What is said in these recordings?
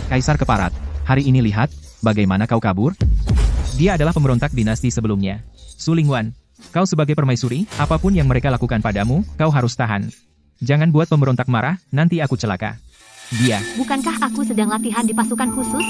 Kaisar Keparat, hari ini lihat, bagaimana kau kabur? Dia adalah pemberontak dinasti sebelumnya. Su Lingwan, kau sebagai permaisuri, apapun yang mereka lakukan padamu, kau harus tahan. Jangan buat pemberontak marah, nanti aku celaka. Dia. Bukankah aku sedang latihan di pasukan khusus?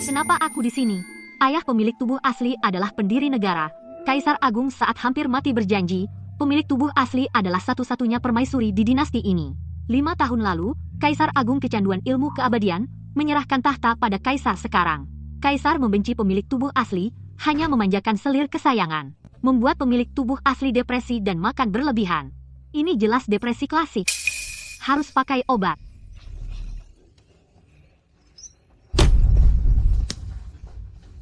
Kenapa aku di sini? Ayah pemilik tubuh asli adalah pendiri negara. Kaisar Agung saat hampir mati berjanji, pemilik tubuh asli adalah satu-satunya permaisuri di dinasti ini. 5 tahun lalu, Kaisar Agung kecanduan ilmu keabadian, menyerahkan tahta pada Kaisar sekarang. Kaisar membenci pemilik tubuh asli, hanya memanjakan selir kesayangan. Membuat pemilik tubuh asli depresi dan makan berlebihan. Ini jelas depresi klasik. Harus pakai obat.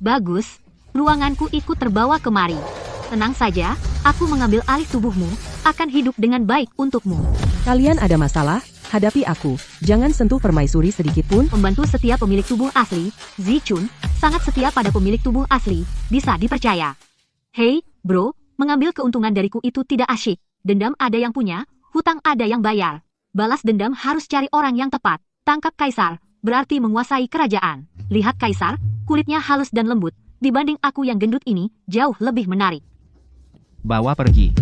Bagus, ruanganku ikut terbawa kemari. Tenang saja, aku mengambil alih tubuhmu, akan hidup dengan baik untukmu. Kalian ada masalah? Hadapi aku. Jangan sentuh permaisuri sedikit pun. Pembantu setia pemilik tubuh asli, Zichun, sangat setia pada pemilik tubuh asli, bisa dipercaya. Hei, bro, mengambil keuntungan dariku itu tidak asyik. Dendam ada yang punya, hutang ada yang bayar. Balas dendam harus cari orang yang tepat. Tangkap Kaisar, berarti menguasai kerajaan. Lihat Kaisar, kulitnya halus dan lembut. Dibanding aku yang gendut ini, jauh lebih menarik. Bawa pergi.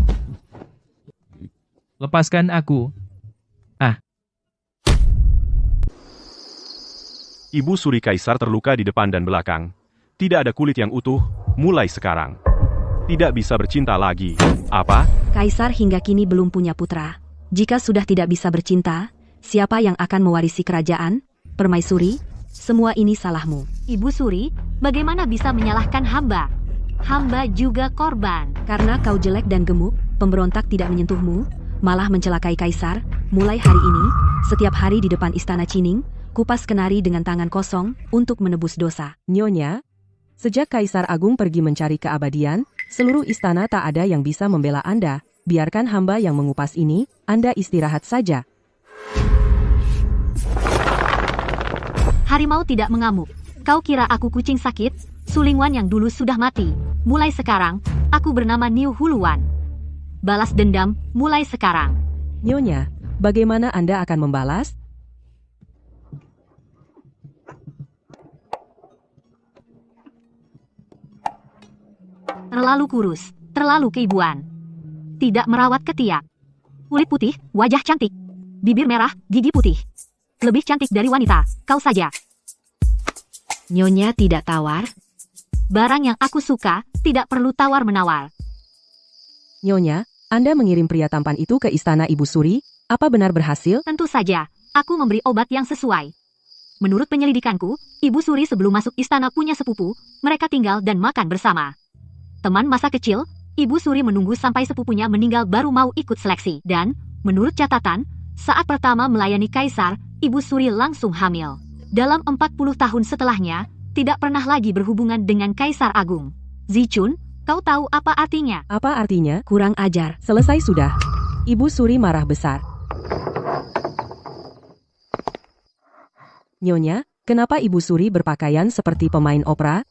Lepaskan aku. Ibu Suri Kaisar terluka di depan dan belakang. Tidak ada kulit yang utuh, mulai sekarang. Tidak bisa bercinta lagi. Apa? Kaisar hingga kini belum punya putra. Jika sudah tidak bisa bercinta, siapa yang akan mewarisi kerajaan? Permaisuri, semua ini salahmu. Ibu Suri, bagaimana bisa menyalahkan hamba? Hamba juga korban. Karena kau jelek dan gemuk, pemberontak tidak menyentuhmu, malah mencelakai Kaisar. Mulai hari ini, setiap hari di depan istana Cining, kupas kenari dengan tangan kosong untuk menebus dosa. Nyonya, sejak Kaisar Agung pergi mencari keabadian, seluruh istana tak ada yang bisa membela Anda. Biarkan hamba yang mengupas ini, Anda istirahat saja. Harimau tidak mengamuk. Kau kira aku kucing sakit? Su Lingwan yang dulu sudah mati. Mulai sekarang, aku bernama Niu Huluan. Balas dendam, mulai sekarang. Nyonya, bagaimana Anda akan membalas? Terlalu kurus, terlalu keibuan. Tidak merawat ketiak. Kulit putih, wajah cantik. Bibir merah, gigi putih. Lebih cantik dari wanita, kau saja. Nyonya tidak tawar? Barang yang aku suka, tidak perlu tawar-menawar. Nyonya, Anda mengirim pria tampan itu ke istana Ibu Suri? Apa benar berhasil? Tentu saja, aku memberi obat yang sesuai. Menurut penyelidikanku, Ibu Suri sebelum masuk istana punya sepupu, mereka tinggal dan makan bersama. Teman masa kecil, Ibu Suri menunggu sampai sepupunya meninggal baru mau ikut seleksi. Dan, menurut catatan, saat pertama melayani Kaisar, Ibu Suri langsung hamil. Dalam 40 tahun setelahnya, tidak pernah lagi berhubungan dengan Kaisar Agung. Zichun, kau tahu apa artinya? Apa artinya? Kurang ajar. Selesai sudah. Ibu Suri marah besar. Nyonya, kenapa Ibu Suri berpakaian seperti pemain opera?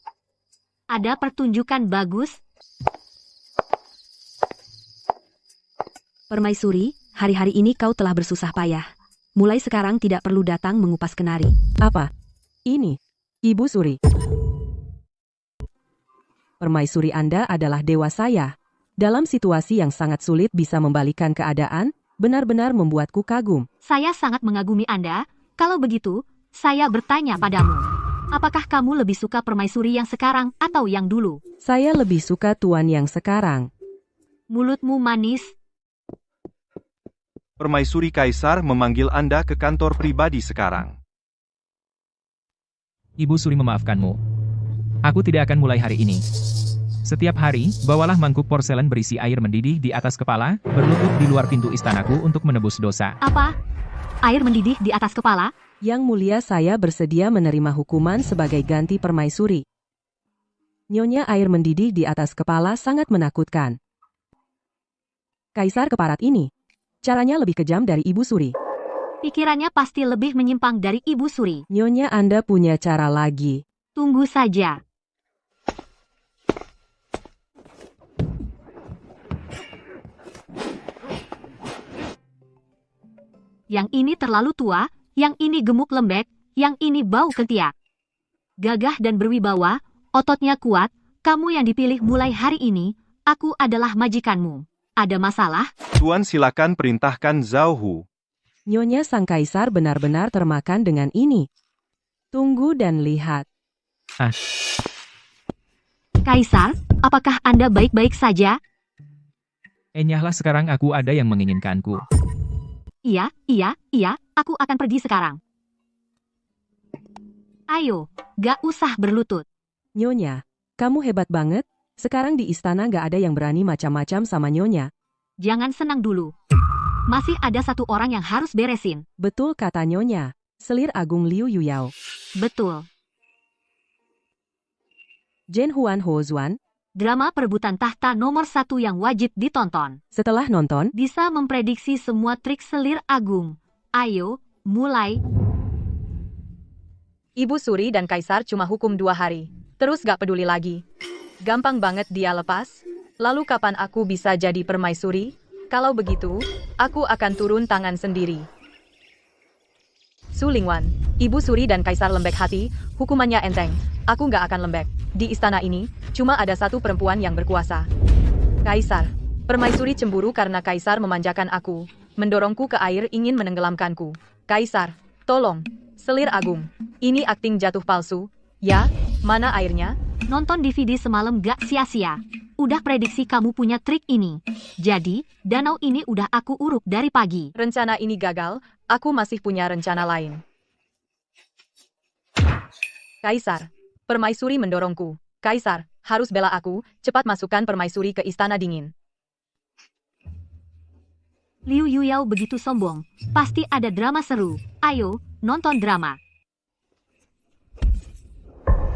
Ada pertunjukan bagus? Permaisuri, hari-hari ini kau telah bersusah payah. Mulai sekarang tidak perlu datang mengupas kenari. Apa? Ini, Ibu Suri. Permaisuri Anda adalah dewa saya. Dalam situasi yang sangat sulit bisa membalikan keadaan, benar-benar membuatku kagum. Saya sangat mengagumi Anda. Kalau begitu, saya bertanya padamu. Apakah kamu lebih suka permaisuri yang sekarang atau yang dulu? Saya lebih suka tuan yang sekarang. Mulutmu manis. Permaisuri Kaisar memanggil Anda ke kantor pribadi sekarang. Ibu Suri memaafkanmu. Aku tidak akan mulai hari ini. Setiap hari, bawalah mangkuk porselen berisi air mendidih di atas kepala, berlutut di luar pintu istanaku untuk menebus dosa. Apa? Air mendidih di atas kepala? Yang mulia saya bersedia menerima hukuman sebagai ganti permaisuri. Nyonya air mendidih di atas kepala sangat menakutkan. Kaisar Keparat ini, caranya lebih kejam dari Ibu Suri. Pikirannya pasti lebih menyimpang dari Ibu Suri. Nyonya Anda punya cara lagi. Tunggu saja. Yang ini terlalu tua, yang ini gemuk lembek, yang ini bau ketiak. Gagah dan berwibawa, ototnya kuat, kamu yang dipilih mulai hari ini, aku adalah majikanmu. Ada masalah? Tuan silakan perintahkan Zhao Hu. Nyonya sang kaisar benar-benar termakan dengan ini. Tunggu dan lihat. Kaisar, apakah Anda baik-baik saja? Enyahlah sekarang aku ada yang menginginkanku. Iya, aku akan pergi sekarang. Ayo, gak usah berlutut. Nyonya, kamu hebat banget. Sekarang di istana gak ada yang berani macam-macam sama Nyonya. Jangan senang dulu. Masih ada satu orang yang harus beresin. Betul kata Nyonya. Selir Agung Liu Yuyao. Betul. Jen Huan Hozuan. Drama perebutan tahta nomor 1 yang wajib ditonton. Setelah nonton, Bisa memprediksi semua trik selir agung. Ayo, mulai. Ibu Suri dan Kaisar cuma hukum 2 hari. Terus gak peduli lagi. Gampang banget dia lepas. Lalu kapan aku bisa jadi permaisuri? Kalau begitu, aku akan turun tangan sendiri. Su Lingwan, Ibu Suri dan Kaisar lembek hati, hukumannya enteng. Aku gak akan lembek. Di istana ini, cuma ada satu perempuan yang berkuasa. Kaisar. Permaisuri cemburu karena Kaisar memanjakan aku, mendorongku ke air ingin menenggelamkanku. Kaisar, tolong. Selir Agung. Ini akting jatuh palsu. Ya, mana airnya? Nonton DVD semalam gak sia-sia. Udah prediksi kamu punya trik ini. Jadi, danau ini udah aku uruk dari pagi. Rencana ini gagal, aku masih punya rencana lain. Kaisar. Permaisuri mendorongku. Kaisar, harus bela aku, cepat masukkan permaisuri ke istana dingin. Liu Yuyao begitu sombong. Pasti ada drama seru. Ayo, nonton drama.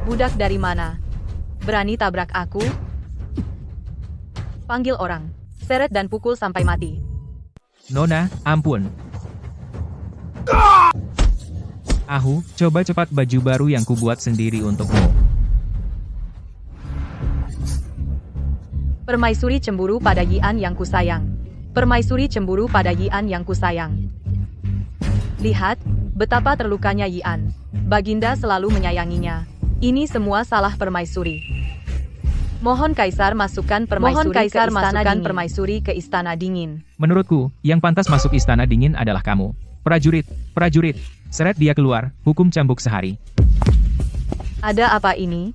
Budak dari mana? Berani tabrak aku? Panggil orang. Seret dan pukul sampai mati. Nona, ampun. Ahu, coba cepat baju baru yang kubuat sendiri untukmu. Permaisuri cemburu pada Yian yang kusayang. Permaisuri cemburu pada Yian yang kusayang. Lihat, betapa terlukanya Yian. Baginda selalu menyayanginya. Ini semua salah permaisuri. Mohon Kaisar masukkan permaisuri ke istana dingin. Menurutku, yang pantas masuk istana dingin adalah kamu. Prajurit, seret dia keluar, hukum cambuk sehari. Ada apa ini?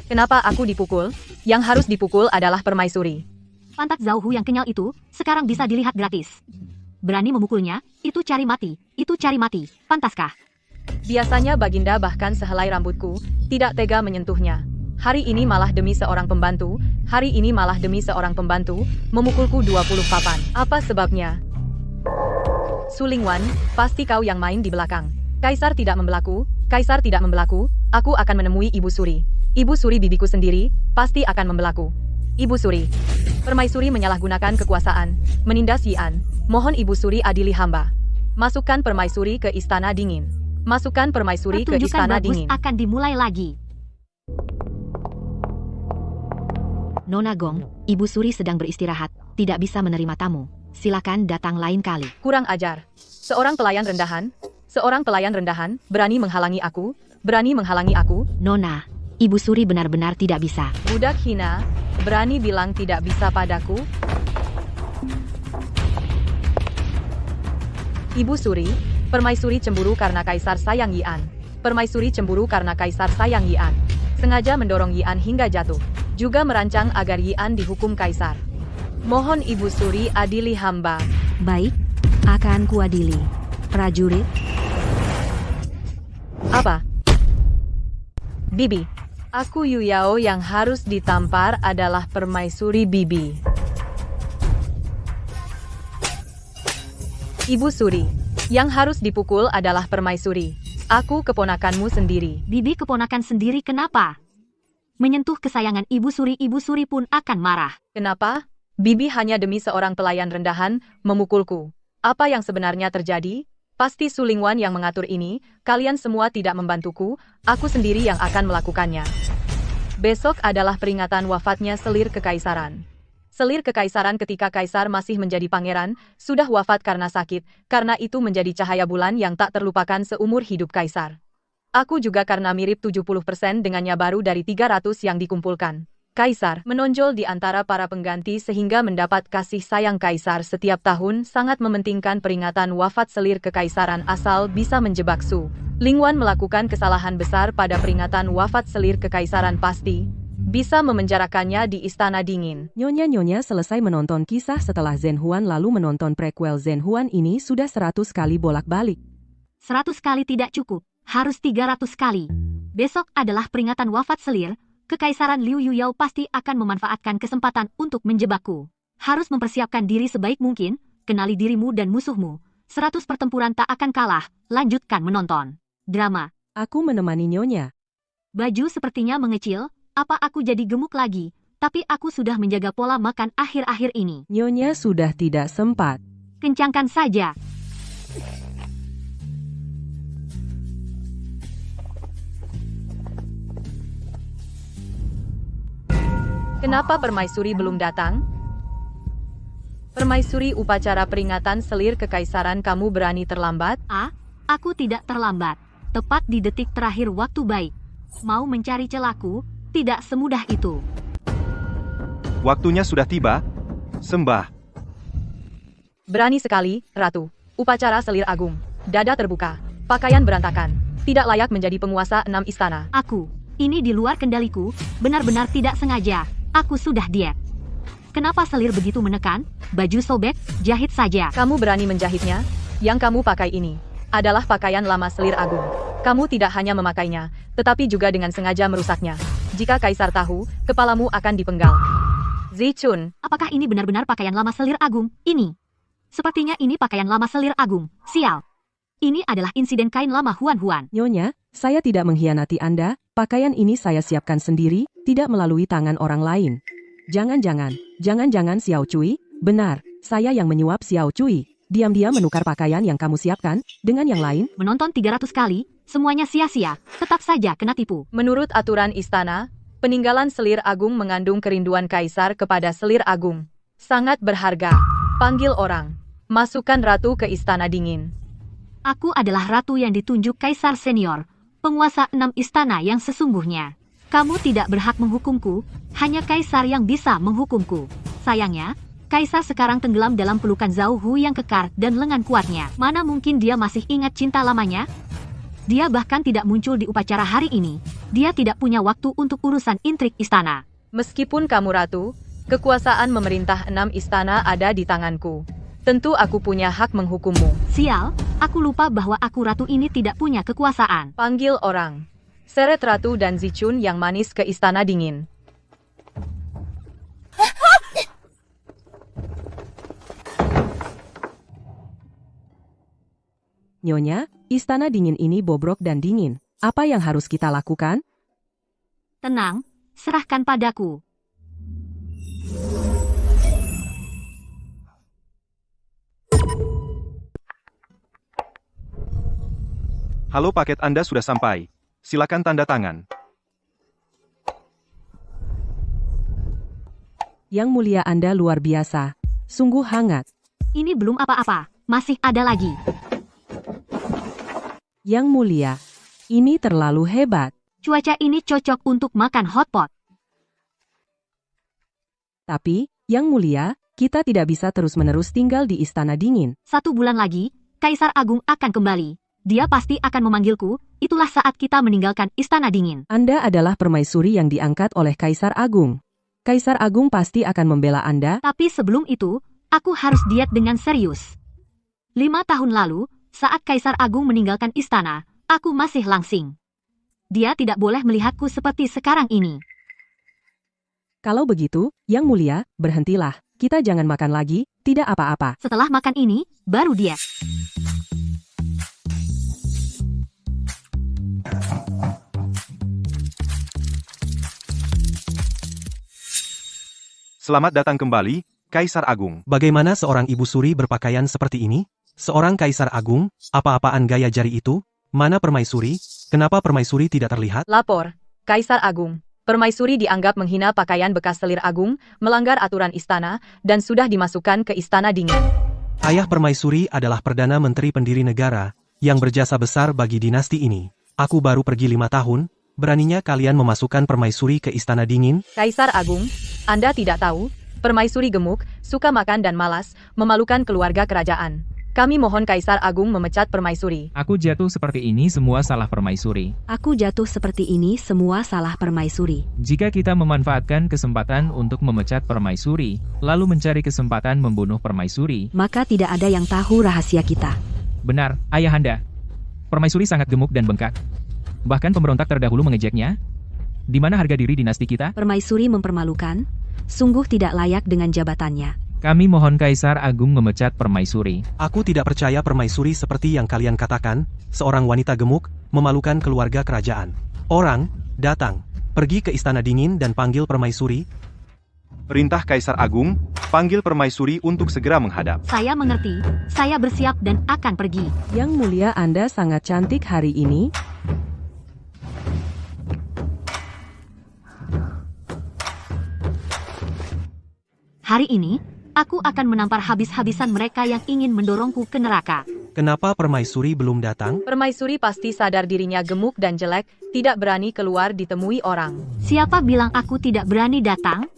Kenapa aku dipukul? Yang harus dipukul adalah permaisuri. Pantat Zhao Hu yang kenyal itu, sekarang bisa dilihat gratis. Berani memukulnya, itu cari mati. Pantaskah? Biasanya Baginda bahkan sehelai rambutku, tidak tega menyentuhnya. Hari ini malah demi seorang pembantu, memukulku 20 papan. Apa sebabnya? Su Lingwan, pasti kau yang main di belakang. Kaisar tidak membelaku, aku akan menemui Ibu Suri. Ibu Suri bibiku sendiri, pasti akan membelaku. Ibu Suri. Permaisuri menyalahgunakan kekuasaan, menindas Yian. Mohon Ibu Suri adili hamba. Masukkan permaisuri ke istana dingin. Pertunjukan bagus akan dimulai lagi. Nona Gong, Ibu Suri sedang beristirahat, tidak bisa menerima tamu. Silakan datang lain kali. Kurang ajar. Seorang pelayan rendahan, berani menghalangi aku. Nona, Ibu Suri benar-benar tidak bisa. Budak hina, berani bilang tidak bisa padaku. Ibu Suri, permaisuri cemburu karena Kaisar sayang Yian. Sengaja mendorong Yian hingga jatuh. Juga merancang agar Yian dihukum Kaisar. Mohon Ibu Suri adili hamba. Baik, akan kuadili. Prajurit. Apa? Bibi. Aku Yuyao yang harus ditampar adalah permaisuri Bibi. Ibu Suri. Yang harus dipukul adalah permaisuri. Aku keponakanmu sendiri. Bibi keponakan sendiri kenapa? Menyentuh kesayangan Ibu Suri pun akan marah. Kenapa? Bibi hanya demi seorang pelayan rendahan, memukulku. Apa yang sebenarnya terjadi? Pasti Su Lingwan yang mengatur ini, kalian semua tidak membantuku, aku sendiri yang akan melakukannya. Besok adalah peringatan wafatnya selir kekaisaran. Selir kekaisaran ketika kaisar masih menjadi pangeran, sudah wafat karena sakit, karena itu menjadi cahaya bulan yang tak terlupakan seumur hidup kaisar. Aku juga karena mirip 70% dengannya baru dari 300 yang dikumpulkan. Kaisar menonjol di antara para pengganti sehingga mendapat kasih sayang kaisar setiap tahun sangat mementingkan peringatan wafat selir kekaisaran asal bisa menjebak Su Lingwan melakukan kesalahan besar pada peringatan wafat selir kekaisaran pasti bisa memenjarakannya di Istana Dingin. Nyonya selesai menonton kisah setelah Zhenhuan lalu menonton prequel Zhenhuan ini sudah 100 kali bolak-balik. 100 kali tidak cukup, harus 300 kali. Besok adalah peringatan wafat selir, Kekaisaran Liu Yuyao pasti akan memanfaatkan kesempatan untuk menjebakku. Harus mempersiapkan diri sebaik mungkin, kenali dirimu dan musuhmu. 100 pertempuran tak akan kalah, lanjutkan menonton. Drama. Aku menemani Nyonya. Baju sepertinya mengecil, apa aku jadi gemuk lagi? Tapi aku sudah menjaga pola makan akhir-akhir ini. Nyonya sudah tidak sempat. Kencangkan saja. Kenapa permaisuri belum datang? Permaisuri upacara peringatan selir kekaisaran kamu berani terlambat? Aku tidak terlambat. Tepat di detik terakhir waktu baik. Mau mencari celaku, tidak semudah itu. Waktunya sudah tiba. Sembah. Berani sekali, Ratu. Upacara selir agung. Dada terbuka. Pakaian berantakan. Tidak layak menjadi penguasa 6 istana. Ini di luar kendaliku, benar-benar tidak sengaja. Aku sudah diet. Kenapa selir begitu menekan? Baju sobek, jahit saja. Kamu berani menjahitnya? Yang kamu pakai ini adalah pakaian lama selir agung. Kamu tidak hanya memakainya, tetapi juga dengan sengaja merusaknya. Jika kaisar tahu, kepalamu akan dipenggal. Zichun, Apakah ini benar-benar pakaian lama selir agung? Ini. Sepertinya ini pakaian lama selir agung. Sial. Ini adalah insiden kain lama Huan. Nyonya, saya tidak mengkhianati Anda. Pakaian ini saya siapkan sendiri, tidak melalui tangan orang lain. Jangan-jangan Xiao Cui. Benar, saya yang menyuap Xiao Cui. Diam-diam menukar pakaian yang kamu siapkan dengan yang lain. Menonton 300 kali, semuanya sia-sia. Tetap saja kena tipu. menurut aturan istana, peninggalan selir agung mengandung kerinduan kaisar kepada selir agung. Sangat berharga. Panggil orang. Masukkan ratu ke istana dingin. Aku adalah ratu yang ditunjuk kaisar senior, penguasa 6 istana yang sesungguhnya. Kamu tidak berhak menghukumku, hanya kaisar yang bisa menghukumku. Sayangnya, kaisar sekarang tenggelam dalam pelukan Zhao Hu yang kekar dan lengan kuatnya. Mana mungkin dia masih ingat cinta lamanya? Dia bahkan tidak muncul di upacara hari ini. Dia tidak punya waktu untuk urusan intrik istana. Meskipun kamu ratu, kekuasaan memerintah 6 istana ada di tanganku. Tentu aku punya hak menghukummu. Sial, aku lupa bahwa aku ratu ini tidak punya kekuasaan. Panggil orang. Seret Ratu dan Zichun yang manis ke istana dingin. Nyonya, istana dingin ini bobrok dan dingin. Apa yang harus kita lakukan? Tenang, serahkan padaku. Halo, paket Anda sudah sampai. Silakan tanda tangan. Yang mulia Anda luar biasa. Sungguh hangat. Ini belum apa-apa, masih ada lagi. Yang mulia, ini terlalu hebat. Cuaca ini cocok untuk makan hotpot. Tapi, Yang mulia, kita tidak bisa terus-menerus tinggal di istana dingin. 1 bulan lagi, Kaisar Agung akan kembali. Dia pasti akan memanggilku, itulah saat kita meninggalkan istana dingin. Anda adalah permaisuri yang diangkat oleh Kaisar Agung. Kaisar Agung pasti akan membela Anda. Tapi sebelum itu, aku harus diet dengan serius. 5 tahun lalu, saat Kaisar Agung meninggalkan istana, aku masih langsing. Dia tidak boleh melihatku seperti sekarang ini. Kalau begitu, Yang mulia, berhentilah. Kita jangan makan lagi, tidak apa-apa. Setelah makan ini, baru diet. Selamat datang kembali, Kaisar Agung. Bagaimana seorang ibu suri berpakaian seperti ini? Seorang kaisar agung? Apa-apaan gaya jari itu? Mana permaisuri? Kenapa permaisuri tidak terlihat? Lapor, Kaisar Agung. Permaisuri dianggap menghina pakaian bekas selir agung, melanggar aturan istana, dan sudah dimasukkan ke istana dingin. Ayah Permaisuri adalah Perdana Menteri pendiri negara, yang berjasa besar bagi dinasti ini. Aku baru pergi 5 tahun, beraninya kalian memasukkan Permaisuri ke istana dingin? Kaisar Agung, Anda tidak tahu, Permaisuri gemuk, suka makan dan malas, memalukan keluarga kerajaan. Kami mohon Kaisar Agung memecat Permaisuri. Aku jatuh seperti ini semua salah Permaisuri. Aku jatuh seperti ini semua salah Permaisuri. Jika kita memanfaatkan kesempatan untuk memecat Permaisuri, lalu mencari kesempatan membunuh Permaisuri, Maka tidak ada yang tahu rahasia kita. benar, Ayahanda. Permaisuri sangat gemuk dan bengkak. Bahkan pemberontak terdahulu mengejeknya. Di mana harga diri dinasti kita? Permaisuri mempermalukan, sungguh tidak layak dengan jabatannya. Kami mohon Kaisar Agung memecat Permaisuri. Aku tidak percaya Permaisuri seperti yang kalian katakan, seorang wanita gemuk, memalukan keluarga kerajaan. Orang, datang, pergi ke istana dingin dan panggil Permaisuri. Perintah Kaisar Agung, panggil Permaisuri untuk segera menghadap. Saya mengerti, saya bersiap dan akan pergi. Yang mulia Anda sangat cantik hari ini. Hari ini, aku akan menampar habis-habisan mereka yang ingin mendorongku ke neraka. Kenapa Permaisuri belum datang? Permaisuri pasti sadar dirinya gemuk dan jelek, tidak berani keluar ditemui orang. Siapa bilang aku tidak berani datang?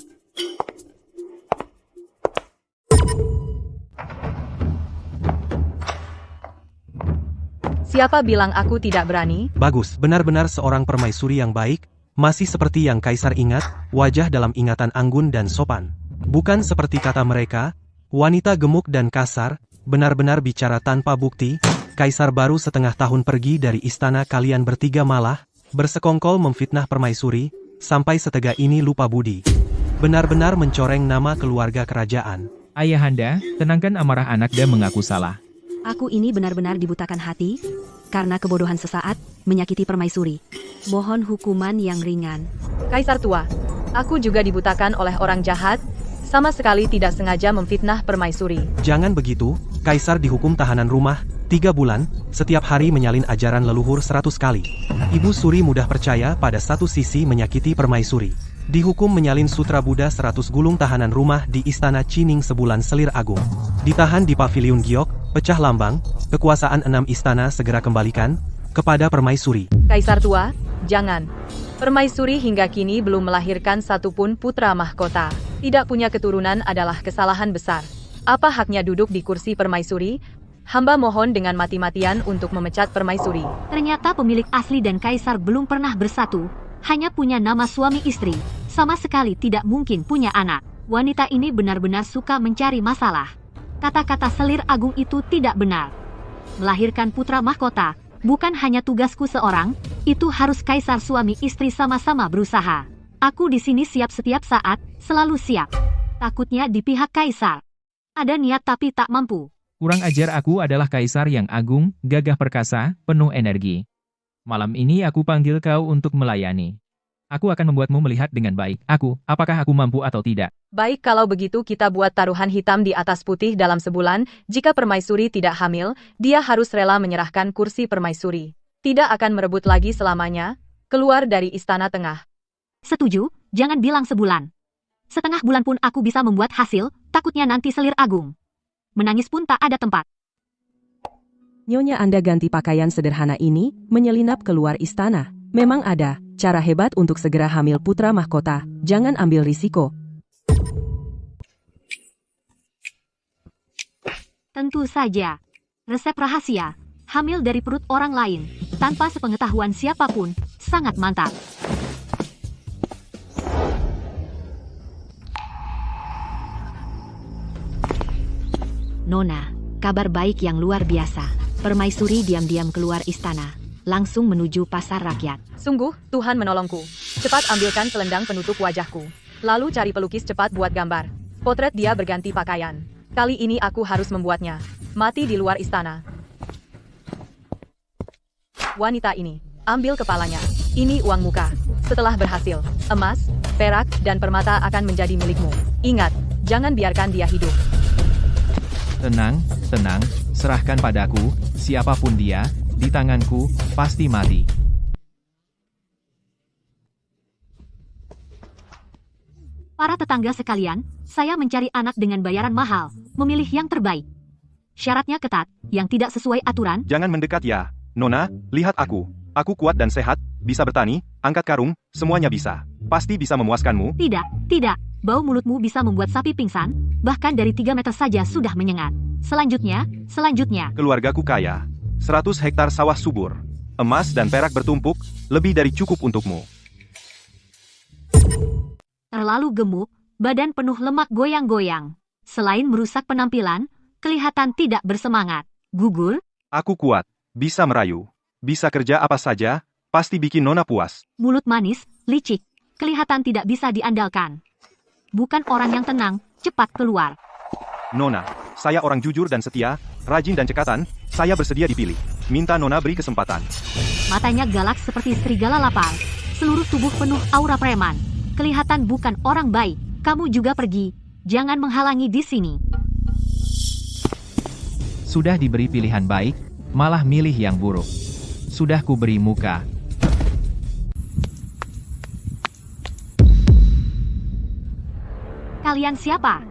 Siapa bilang aku tidak berani? Bagus, benar-benar seorang Permaisuri yang baik, masih seperti yang Kaisar ingat, wajah dalam ingatan anggun dan sopan. Bukan seperti kata mereka, wanita gemuk dan kasar, benar-benar bicara tanpa bukti. Kaisar baru setengah tahun pergi dari istana, kalian bertiga malah bersekongkol memfitnah Permaisuri, sampai setega ini lupa budi. Benar-benar mencoreng nama keluarga kerajaan. Ayahanda, tenangkan amarah anak dan mengaku salah. Aku ini benar-benar dibutakan hati, karena kebodohan sesaat, menyakiti Permaisuri. Mohon hukuman yang ringan. Kaisar tua, aku juga dibutakan oleh orang jahat, sama sekali tidak sengaja memfitnah Permaisuri. Jangan begitu, Kaisar dihukum tahanan rumah, 3 bulan, setiap hari menyalin ajaran leluhur 100 kali. Ibu Suri mudah percaya pada satu sisi menyakiti Permaisuri. Dihukum menyalin sutra Buddha 100 gulung tahanan rumah di istana Cining sebulan selir agung. Ditahan di paviliun Giok, pecah lambang, kekuasaan 6 istana segera kembalikan kepada Permaisuri. Kaisar tua, jangan. Permaisuri hingga kini belum melahirkan satupun putra mahkota. Tidak punya keturunan adalah kesalahan besar. Apa haknya duduk di kursi Permaisuri? Hamba mohon dengan mati-matian untuk memecat Permaisuri. Ternyata pemilik asli dan kaisar belum pernah bersatu, hanya punya nama suami istri, sama sekali tidak mungkin punya anak. Wanita ini benar-benar suka mencari masalah. Kata-kata selir agung itu tidak benar. Melahirkan putra mahkota, bukan hanya tugasku seorang, itu harus kaisar suami istri sama-sama berusaha. Aku di sini siap setiap saat, selalu siap. Takutnya di pihak kaisar. Ada niat tapi tak mampu. Kurang ajar, aku adalah Kaisar yang agung, gagah perkasa, penuh energi. Malam ini aku panggil kau untuk melayani. Aku akan membuatmu melihat dengan baik. Apakah aku mampu atau tidak? Baik, kalau begitu kita buat taruhan hitam di atas putih dalam sebulan. Jika Permaisuri tidak hamil, dia harus rela menyerahkan kursi Permaisuri. Tidak akan merebut lagi selamanya, keluar dari istana tengah. Setuju, jangan bilang sebulan. Setengah bulan pun aku bisa membuat hasil, takutnya nanti selir agung. Menangis pun tak ada tempat. Nyonya Anda ganti pakaian sederhana ini, menyelinap keluar istana. Memang ada cara hebat untuk segera hamil putra mahkota. Jangan ambil risiko. Tentu saja. Resep rahasia, hamil dari perut orang lain, tanpa sepengetahuan siapapun, sangat mantap. Nona, kabar baik yang luar biasa. Permaisuri diam-diam keluar istana, langsung menuju pasar rakyat. Sungguh, Tuhan menolongku. Cepat ambilkan selendang penutup wajahku. Lalu cari pelukis cepat buat gambar. Potret dia berganti pakaian. Kali ini aku harus membuatnya. Mati di luar istana. Wanita ini, ambil kepalanya. Ini uang muka. Setelah berhasil, emas, perak, dan permata akan menjadi milikmu. Ingat, jangan biarkan dia hidup. Tenang, serahkan padaku, siapapun dia, di tanganku, pasti mati. Para tetangga sekalian, saya mencari anak dengan bayaran mahal, memilih yang terbaik. Syaratnya ketat, yang tidak sesuai aturan. Jangan mendekat ya. Nona, lihat aku. Aku kuat dan sehat, bisa bertani, angkat karung, semuanya bisa. Pasti bisa memuaskanmu. Tidak. Bau mulutmu bisa membuat sapi pingsan, bahkan dari 3 meter saja sudah menyengat. Selanjutnya. Keluargaku kaya. 100 hektar sawah subur. Emas dan perak bertumpuk, lebih dari cukup untukmu. Terlalu gemuk, badan penuh lemak goyang-goyang. Selain merusak penampilan, kelihatan tidak bersemangat. Gugur, Aku kuat, bisa merayu, bisa kerja apa saja, pasti bikin Nona puas. mulut manis, licik, kelihatan tidak bisa diandalkan. Bukan orang yang tenang, cepat keluar. Nona, saya orang jujur dan setia, rajin dan cekatan, saya bersedia dipilih. Minta Nona beri kesempatan. Matanya galak seperti serigala lapar. Seluruh tubuh penuh aura preman. Kelihatan bukan orang baik. Kamu juga pergi. Jangan menghalangi di sini. Sudah diberi pilihan baik, malah milih yang buruk. Sudah kuberi muka. Kalian siapa?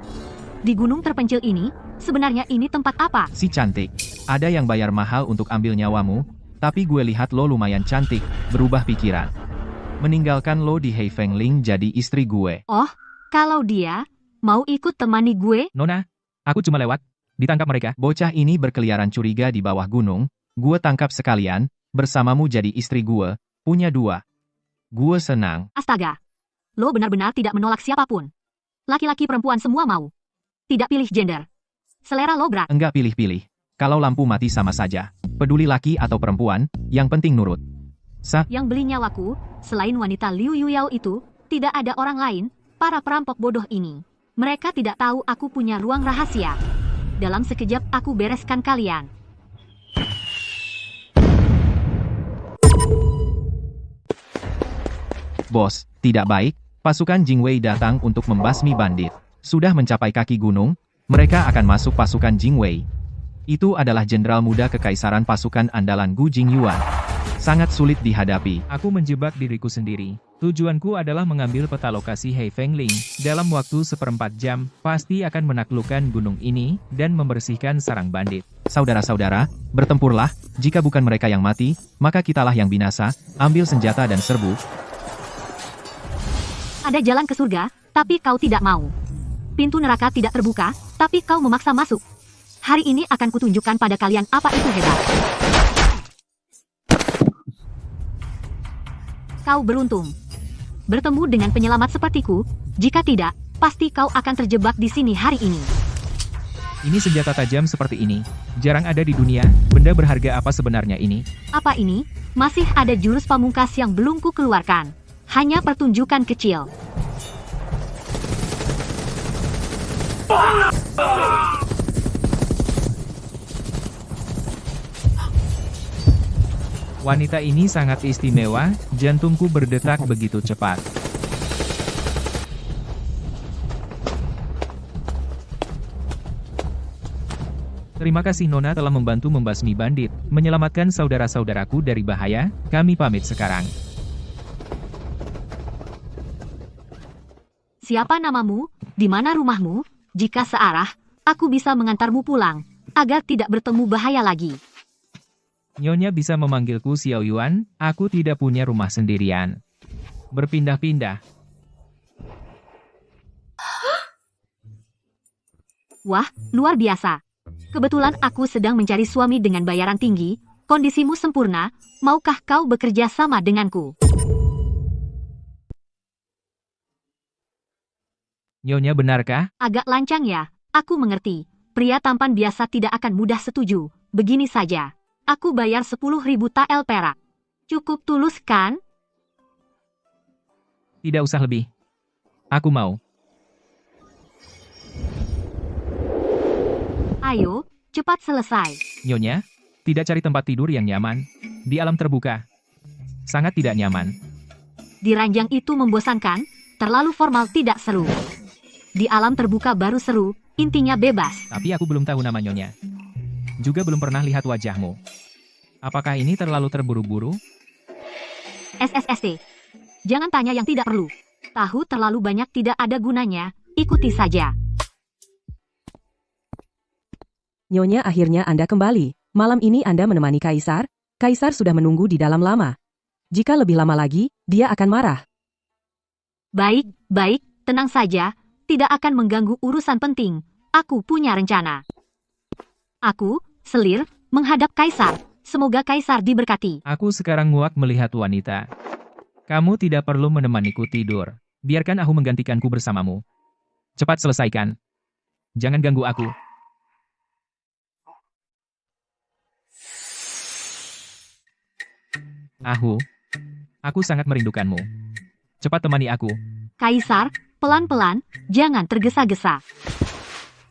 Di gunung terpencil ini, sebenarnya ini tempat apa? Si cantik. Ada yang bayar mahal untuk ambil nyawamu, tapi gue lihat lo lumayan cantik, berubah pikiran. Meninggalkan lo di Heifeng Ling jadi istri gue. Oh, kalau dia mau ikut temani gue, Nona, aku cuma lewat. Ditangkap mereka. Bocah ini berkeliaran curiga di bawah gunung. Gue tangkap sekalian, bersamamu jadi istri gue, punya 2. Gue senang. astaga. Lo benar-benar tidak menolak siapapun. Laki-laki perempuan semua mau. Tidak pilih gender. Selera lo berat. Enggak pilih-pilih. Kalau lampu mati sama saja. Peduli laki atau perempuan, yang penting nurut. Yang beli nyawaku, selain wanita Liu Yuyao itu, tidak ada orang lain, para perampok bodoh ini. Mereka tidak tahu aku punya ruang rahasia. Dalam sekejap aku bereskan kalian. Bos, tidak baik, pasukan Jingwei datang untuk membasmi bandit. Sudah mencapai kaki gunung, mereka akan masuk pasukan Jingwei. Itu adalah jenderal muda kekaisaran pasukan andalan Gu Jingyuan. Sangat sulit dihadapi. Aku menjebak diriku sendiri. Tujuanku adalah mengambil peta lokasi Heifeng Ling. Dalam waktu 1/4 jam, pasti akan menaklukkan gunung ini, dan membersihkan sarang bandit. Saudara-saudara, bertempurlah, jika bukan mereka yang mati, maka kitalah yang binasa, ambil senjata dan serbu. Ada jalan ke surga, tapi kau tidak mau. Pintu neraka tidak terbuka, tapi kau memaksa masuk. Hari ini akan kutunjukkan pada kalian apa itu hebat. Kau beruntung. Bertemu dengan penyelamat sepertiku, jika tidak, pasti kau akan terjebak di sini hari ini. Ini senjata tajam seperti ini. Jarang ada di dunia, benda berharga apa sebenarnya ini? Apa ini? Masih ada jurus pamungkas yang belum ku keluarkan. Hanya pertunjukan kecil. Wanita ini sangat istimewa, jantungku berdetak begitu cepat. Terima kasih Nona telah membantu membasmi bandit, menyelamatkan saudara-saudaraku dari bahaya. Kami pamit sekarang. Siapa namamu? Di mana rumahmu? Jika searah, aku bisa mengantarmu pulang, agar tidak bertemu bahaya lagi. Nyonya bisa memanggilku Xiao Yuan, aku tidak punya rumah sendirian. Berpindah-pindah. Wah, luar biasa. Kebetulan aku sedang mencari suami dengan bayaran tinggi, kondisimu sempurna, maukah kau bekerja sama denganku? Nyonya benarkah? Agak lancang ya, aku mengerti. Pria tampan biasa tidak akan mudah setuju. Begini saja, aku bayar 10.000 tael perak. Cukup tulus kan? Tidak usah lebih. Aku mau. Ayo, cepat selesai. Nyonya, tidak cari tempat tidur yang nyaman. Di alam terbuka. Sangat tidak nyaman. Di ranjang itu membosankan, terlalu formal tidak seru. Di alam terbuka baru seru, intinya bebas. Tapi aku belum tahu nama Nyonya. Juga belum pernah lihat wajahmu. Apakah ini terlalu terburu-buru? SSST. Jangan tanya yang tidak perlu. Tahu terlalu banyak tidak ada gunanya, ikuti saja. Nyonya, akhirnya Anda kembali. Malam ini Anda menemani Kaisar? Kaisar sudah menunggu di dalam lama. Jika lebih lama lagi, dia akan marah. Baik, baik, tenang saja, tidak akan mengganggu urusan penting. Aku punya rencana. Aku, Selir, menghadap Kaisar. Semoga Kaisar diberkati. Aku sekarang muak melihat wanita. Kamu tidak perlu menemaniku tidur. Biarkan aku menggantikanku bersamamu. Cepat selesaikan. Jangan ganggu aku. Aku sangat merindukanmu. Cepat temani aku. Kaisar, pelan-pelan, jangan tergesa-gesa.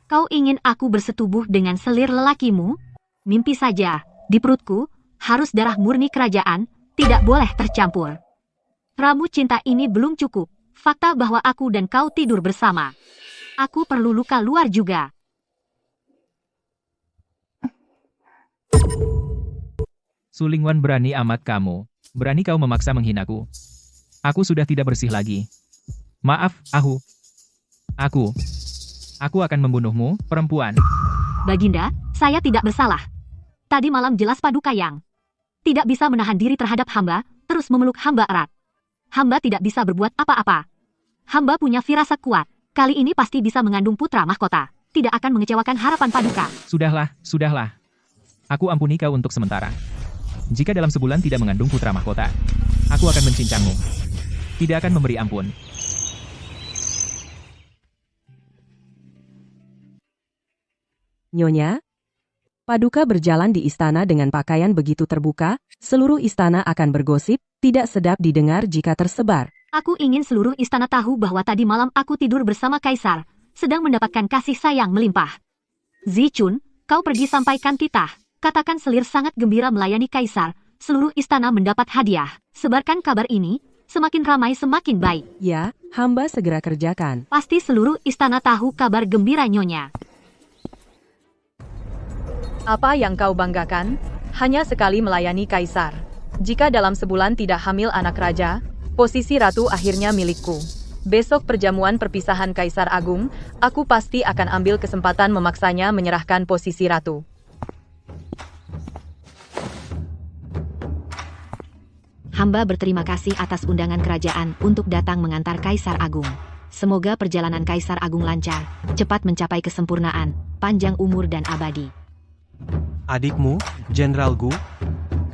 Kau ingin aku bersetubuh dengan selir lelakimu? Mimpi saja, di perutku, harus darah murni kerajaan, tidak boleh tercampur. Ramu cinta ini belum cukup, fakta bahwa aku dan kau tidur bersama. Aku perlu luka luar juga. Sulingwan, berani amat kamu. Berani kau memaksa menghinaku. Aku sudah tidak bersih lagi. Maaf, Aku akan membunuhmu, perempuan. Baginda, saya tidak bersalah. Tadi malam jelas Paduka yang tidak bisa menahan diri terhadap hamba, terus memeluk hamba erat. Hamba tidak bisa berbuat apa-apa. Hamba punya firasat kuat. Kali ini pasti bisa mengandung putra mahkota. Tidak akan mengecewakan harapan Paduka. Sudahlah. Aku ampuni kau untuk sementara. Jika dalam sebulan tidak mengandung putra mahkota, aku akan mencincangmu. Tidak akan memberi ampun. Nyonya, Paduka berjalan di istana dengan pakaian begitu terbuka, seluruh istana akan bergosip, tidak sedap didengar jika tersebar. Aku ingin seluruh istana tahu bahwa tadi malam aku tidur bersama Kaisar, sedang mendapatkan kasih sayang melimpah. Zichun, kau pergi sampaikan titah. Katakan Selir sangat gembira melayani Kaisar, seluruh istana mendapat hadiah. Sebarkan kabar ini, semakin ramai semakin baik. Ya, hamba segera kerjakan. Pasti seluruh istana tahu kabar gembira Nyonya. Apa yang kau banggakan? Hanya sekali melayani Kaisar. Jika dalam sebulan tidak hamil anak raja, posisi ratu akhirnya milikku. Besok perjamuan perpisahan Kaisar Agung, aku pasti akan ambil kesempatan memaksanya menyerahkan posisi ratu. Hamba berterima kasih atas undangan kerajaan untuk datang mengantar Kaisar Agung. Semoga perjalanan Kaisar Agung lancar, cepat mencapai kesempurnaan, panjang umur dan abadi. Adikmu, Jenderal Gu,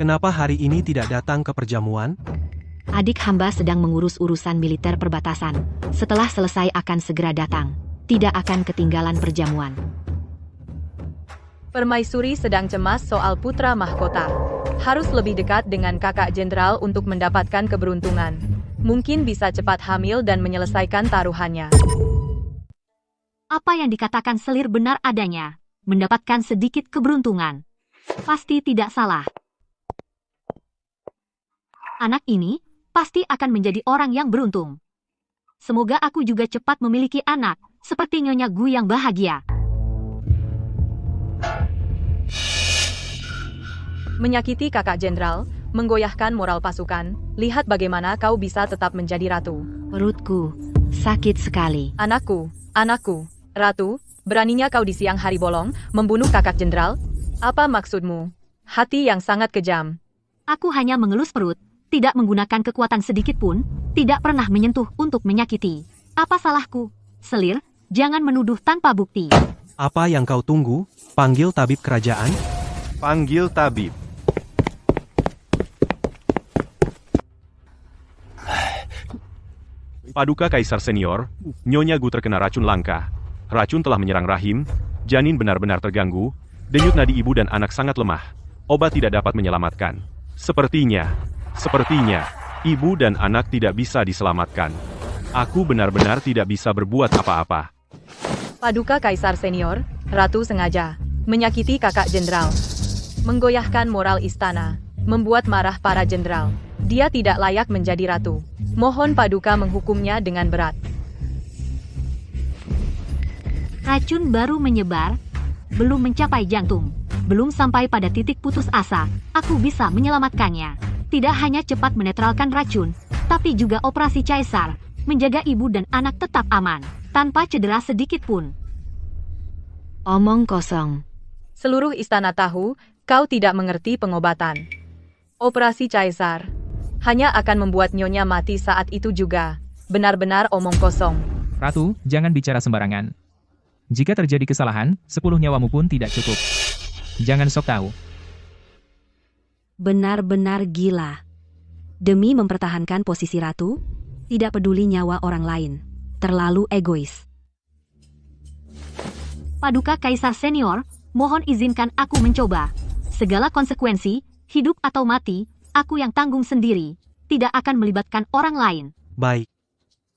kenapa hari ini tidak datang ke perjamuan? Adik hamba sedang mengurus urusan militer perbatasan. Setelah selesai akan segera datang. Tidak akan ketinggalan perjamuan. Permaisuri sedang cemas soal putra mahkota. Harus lebih dekat dengan kakak jenderal untuk mendapatkan keberuntungan. Mungkin bisa cepat hamil dan menyelesaikan taruhannya. Apa yang dikatakan Selir benar adanya. Mendapatkan sedikit keberuntungan. Pasti tidak salah. Anak ini pasti akan menjadi orang yang beruntung. Semoga aku juga cepat memiliki anak, seperti Nyonya Gu yang bahagia. Menyakiti kakak jenderal, menggoyahkan moral pasukan, lihat bagaimana kau bisa tetap menjadi ratu. Perutku sakit sekali. Anakku, ratu, beraninya kau di siang hari bolong, membunuh kakak jenderal? Apa maksudmu? Hati yang sangat kejam. Aku hanya mengelus perut, tidak menggunakan kekuatan sedikit pun, tidak pernah menyentuh untuk menyakiti. Apa salahku? Selir, jangan menuduh tanpa bukti. Apa yang kau tunggu? Panggil tabib kerajaan. Panggil tabib. Paduka Kaisar Senior, Nyonya Gu terkena racun langka. Racun telah menyerang rahim, janin benar-benar terganggu, denyut nadi ibu dan anak sangat lemah. Obat tidak dapat menyelamatkan. Sepertinya, ibu dan anak tidak bisa diselamatkan. Aku benar-benar tidak bisa berbuat apa-apa. Paduka Kaisar Senior, Ratu sengaja menyakiti kakak jenderal. Menggoyahkan moral istana, membuat marah para jenderal. Dia tidak layak menjadi ratu. Mohon Paduka menghukumnya dengan berat. Racun baru menyebar, belum mencapai jantung, belum sampai pada titik putus asa. Aku bisa menyelamatkannya. Tidak hanya cepat menetralkan racun, tapi juga operasi caesar, menjaga ibu dan anak tetap aman, tanpa cedera sedikit pun. Omong kosong. Seluruh istana tahu, kau tidak mengerti pengobatan. Operasi Caesar hanya akan membuat Nyonya mati saat itu juga. Benar-benar omong kosong. Ratu, jangan bicara sembarangan. Jika terjadi kesalahan, 10 nyawamu pun tidak cukup. Jangan sok tahu. Benar-benar gila. Demi mempertahankan posisi ratu, tidak peduli nyawa orang lain. Terlalu egois. Paduka Kaisar Senior, mohon izinkan aku mencoba. Segala konsekuensi, hidup atau mati, aku yang tanggung sendiri. Tidak akan melibatkan orang lain. Baik.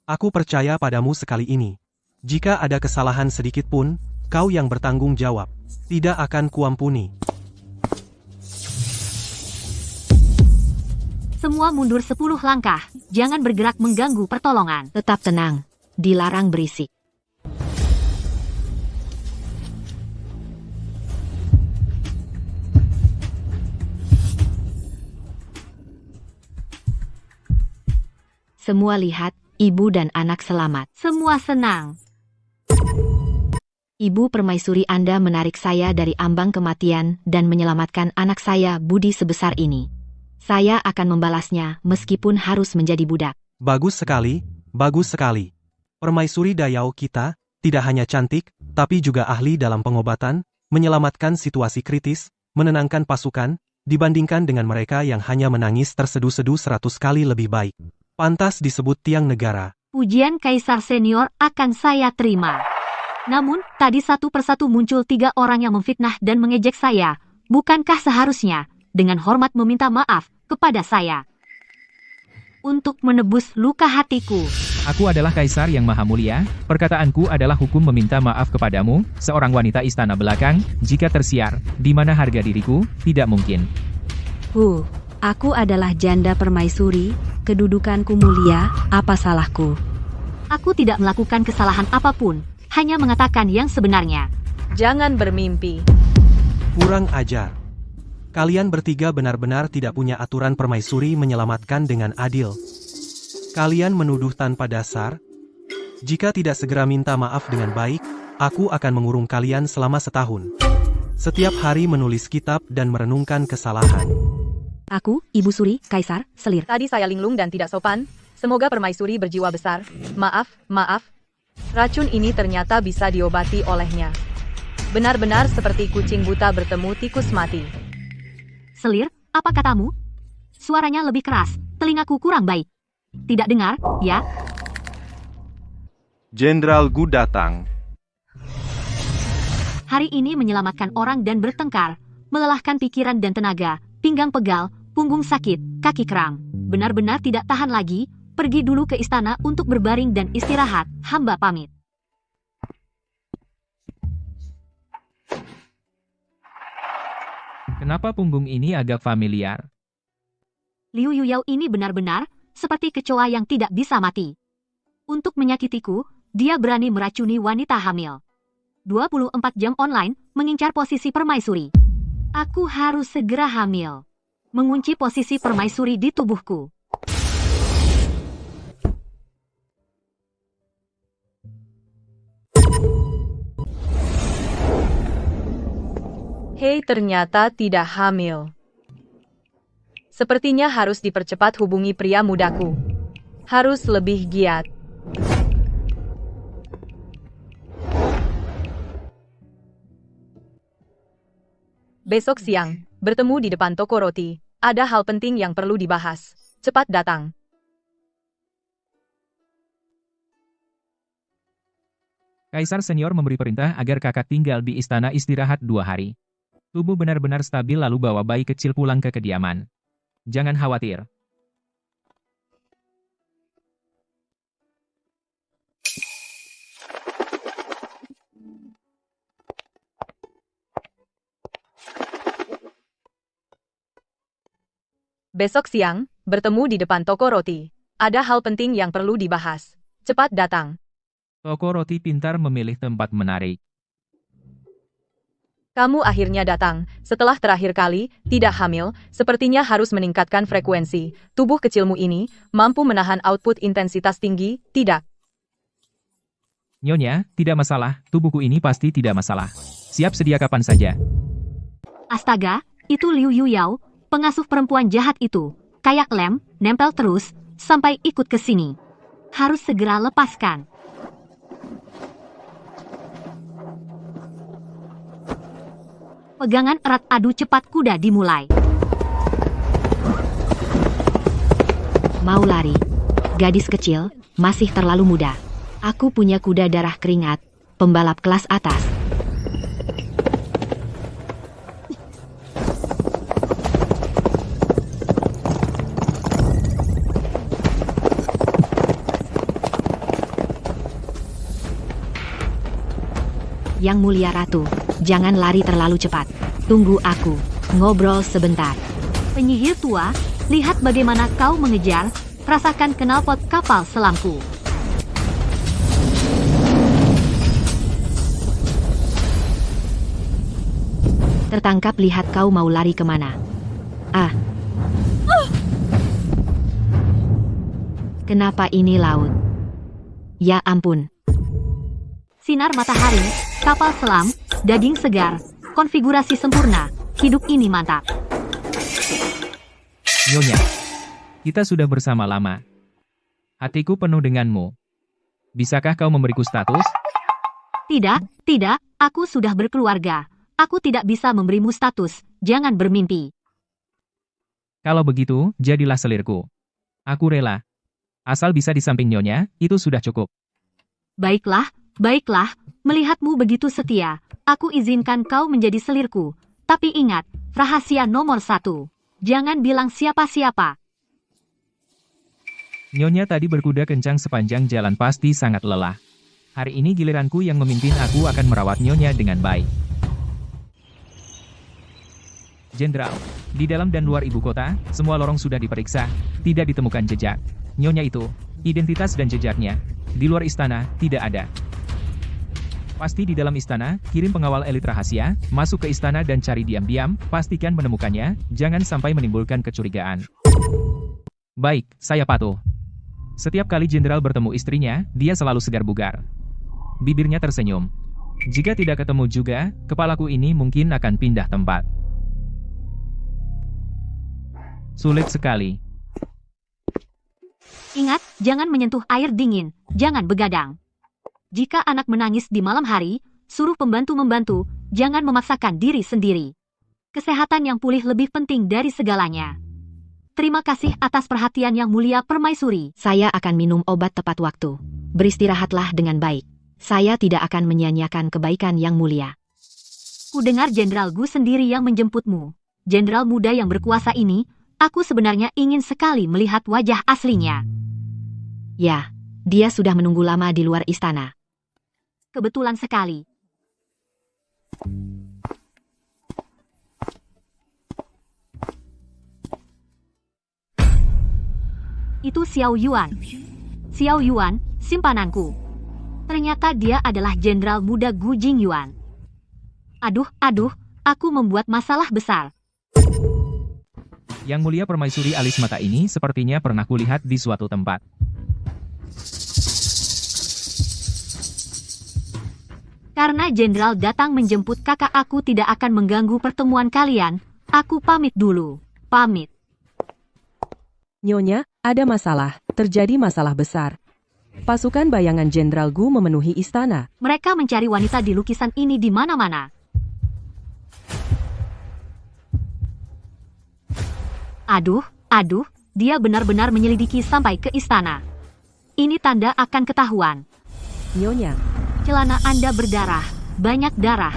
Aku percaya padamu sekali ini. Jika ada kesalahan sedikit pun, kau yang bertanggung jawab. Tidak akan kuampuni. Semua mundur 10 langkah. Jangan bergerak mengganggu pertolongan. Tetap tenang. Dilarang berisik. Semua lihat, ibu dan anak selamat. Semua senang. Ibu permaisuri Anda menarik saya dari ambang kematian dan menyelamatkan anak saya budi sebesar ini. Saya akan membalasnya meskipun harus menjadi budak. Bagus sekali, bagus sekali. Permaisuri Dayao kita, tidak hanya cantik, tapi juga ahli dalam pengobatan, menyelamatkan situasi kritis, menenangkan pasukan, dibandingkan dengan mereka yang hanya menangis terseduh-seduh 100 kali lebih baik. Pantas disebut tiang negara. Pujian Kaisar Senior akan saya terima. Namun, tadi satu persatu muncul 3 orang yang memfitnah dan mengejek saya. Bukankah seharusnya, dengan hormat meminta maaf kepada saya? Untuk menebus luka hatiku. Aku adalah Kaisar yang Maha Mulia, perkataanku adalah hukum meminta maaf kepadamu, seorang wanita istana belakang, jika tersiar, di mana harga diriku, tidak mungkin. Aku adalah janda permaisuri, kedudukanku mulia, apa salahku? Aku tidak melakukan kesalahan apapun, hanya mengatakan yang sebenarnya. Jangan bermimpi. Kurang ajar. Kalian bertiga benar-benar tidak punya aturan permaisuri menyelamatkan dengan adil. Kalian menuduh tanpa dasar. Jika tidak segera minta maaf dengan baik, aku akan mengurung kalian selama setahun. Setiap hari menulis kitab dan merenungkan kesalahan. Aku, Ibu Suri, Kaisar, Selir. Tadi saya linglung dan tidak sopan. Semoga permaisuri berjiwa besar. Maaf. Racun ini ternyata bisa diobati olehnya. Benar-benar seperti kucing buta bertemu tikus mati. Selir, apa katamu? Suaranya lebih keras, telingaku kurang baik. Tidak dengar, ya? Jenderal Gu datang. Hari ini menyelamatkan orang dan bertengkar, melelahkan pikiran dan tenaga, pinggang pegal, punggung sakit, kaki kram. Benar-benar tidak tahan lagi, pergi dulu ke istana untuk berbaring dan istirahat, hamba pamit. Kenapa punggung ini agak familiar? Liu Yuyao ini benar-benar seperti kecoa yang tidak bisa mati. Untuk menyakitiku, dia berani meracuni wanita hamil. 24 jam online, mengincar posisi permaisuri. Aku harus segera hamil. Mengunci posisi permaisuri di tubuhku. Hei, ternyata tidak hamil. Sepertinya harus dipercepat hubungi pria mudaku. Harus lebih giat. Besok siang, bertemu di depan toko roti. Ada hal penting yang perlu dibahas. Cepat datang. Kaisar Senior memberi perintah agar kakak tinggal di istana istirahat 2 hari. Tubuh benar-benar stabil lalu bawa bayi kecil pulang ke kediaman. Jangan khawatir. Besok siang, bertemu di depan toko roti. Ada hal penting yang perlu dibahas. Cepat datang. Toko roti pintar memilih tempat menarik. Kamu akhirnya datang. Setelah terakhir kali, tidak hamil, sepertinya harus meningkatkan frekuensi. Tubuh kecilmu ini, mampu menahan output intensitas tinggi, tidak? Nyonya, tidak masalah, tubuhku ini pasti tidak masalah. Siap sedia kapan saja. Astaga, itu Liu Yuyao, pengasuh perempuan jahat itu. Kayak lem, nempel terus, sampai ikut ke sini. Harus segera lepaskan. Pegangan erat adu cepat kuda dimulai. Mau lari? Gadis kecil, masih terlalu muda. Aku punya kuda darah keringat, pembalap kelas atas. Yang Mulia Ratu, jangan lari terlalu cepat. Tunggu aku, ngobrol sebentar. Penyihir tua, lihat bagaimana kau mengejar, rasakan knalpot kapal selamku. Tertangkap, lihat kau mau lari kemana. Ah. Kenapa ini laut? Ya ampun. Sinar matahari, kapal selam, daging segar, konfigurasi sempurna, hidup ini mantap. Nyonya, kita sudah bersama lama. Hatiku penuh denganmu. Bisakah kau memberiku status? Tidak, aku sudah berkeluarga. Aku tidak bisa memberimu status, jangan bermimpi. Kalau begitu, jadilah selirku. Aku rela. Asal bisa di samping Nyonya, itu sudah cukup. Baiklah, melihatmu begitu setia, aku izinkan kau menjadi selirku. Tapi ingat, rahasia nomor 1. Jangan bilang siapa-siapa. Nyonya tadi berkuda kencang sepanjang jalan pasti sangat lelah. Hari ini giliranku yang memimpin, aku akan merawat Nyonya dengan baik. Jenderal, di dalam dan luar ibu kota, semua lorong sudah diperiksa, tidak ditemukan jejak. Nyonya itu, identitas dan jejaknya, di luar istana, tidak ada. Pasti di dalam istana, kirim pengawal elit rahasia, masuk ke istana dan cari diam-diam, pastikan menemukannya, jangan sampai menimbulkan kecurigaan. Baik, saya patuh. Setiap kali jenderal bertemu istrinya, dia selalu segar bugar. Bibirnya tersenyum. Jika tidak ketemu juga, kepalaku ini mungkin akan pindah tempat. Sulit sekali. Ingat, jangan menyentuh air dingin, jangan begadang. Jika anak menangis di malam hari, suruh pembantu membantu, jangan memaksakan diri sendiri. Kesehatan yang pulih lebih penting dari segalanya. Terima kasih atas perhatian Yang Mulia Permaisuri. Saya akan minum obat tepat waktu. Beristirahatlah dengan baik. Saya tidak akan menyia-nyiakan kebaikan Yang Mulia. Ku dengar Jenderal Gu sendiri yang menjemputmu. Jenderal muda yang berkuasa ini, aku sebenarnya ingin sekali melihat wajah aslinya. Ya, dia sudah menunggu lama di luar istana. Kebetulan sekali. Itu Xiao Yuan. Xiao Yuan, simpananku. Ternyata dia adalah jenderal muda Gu Jingyuan. Aduh, aku membuat masalah besar. Yang Mulia Permaisuri alis mata ini sepertinya pernah kulihat di suatu tempat. Karena jenderal datang menjemput kakak, aku tidak akan mengganggu pertemuan kalian. Aku pamit dulu. Pamit. Nyonya, ada masalah. Terjadi masalah besar. Pasukan bayangan Jenderal Gu memenuhi istana. Mereka mencari wanita di lukisan ini di mana-mana. Aduh, dia benar-benar menyelidiki sampai ke istana. Ini tanda akan ketahuan. Nyonya, Celana Anda berdarah, banyak darah.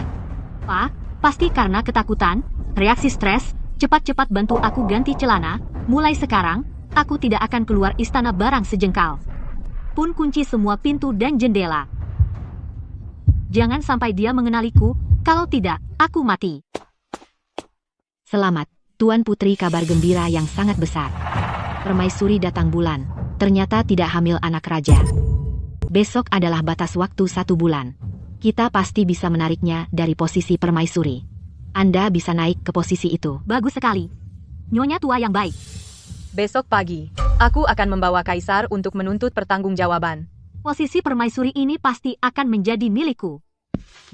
Pak, pasti karena ketakutan, reaksi stres, cepat-cepat bantu aku ganti celana, mulai sekarang, aku tidak akan keluar istana barang sejengkal. Pun kunci semua pintu dan jendela. Jangan sampai dia mengenaliku, kalau tidak, aku mati. Selamat, Tuan Putri, kabar gembira yang sangat besar. Permaisuri datang bulan, ternyata tidak hamil anak raja. Besok adalah batas waktu 1 bulan. Kita pasti bisa menariknya dari posisi permaisuri. Anda bisa naik ke posisi itu. Bagus sekali. Nyonya tua yang baik. Besok pagi, aku akan membawa Kaisar untuk menuntut pertanggungjawaban. Posisi permaisuri ini pasti akan menjadi milikku.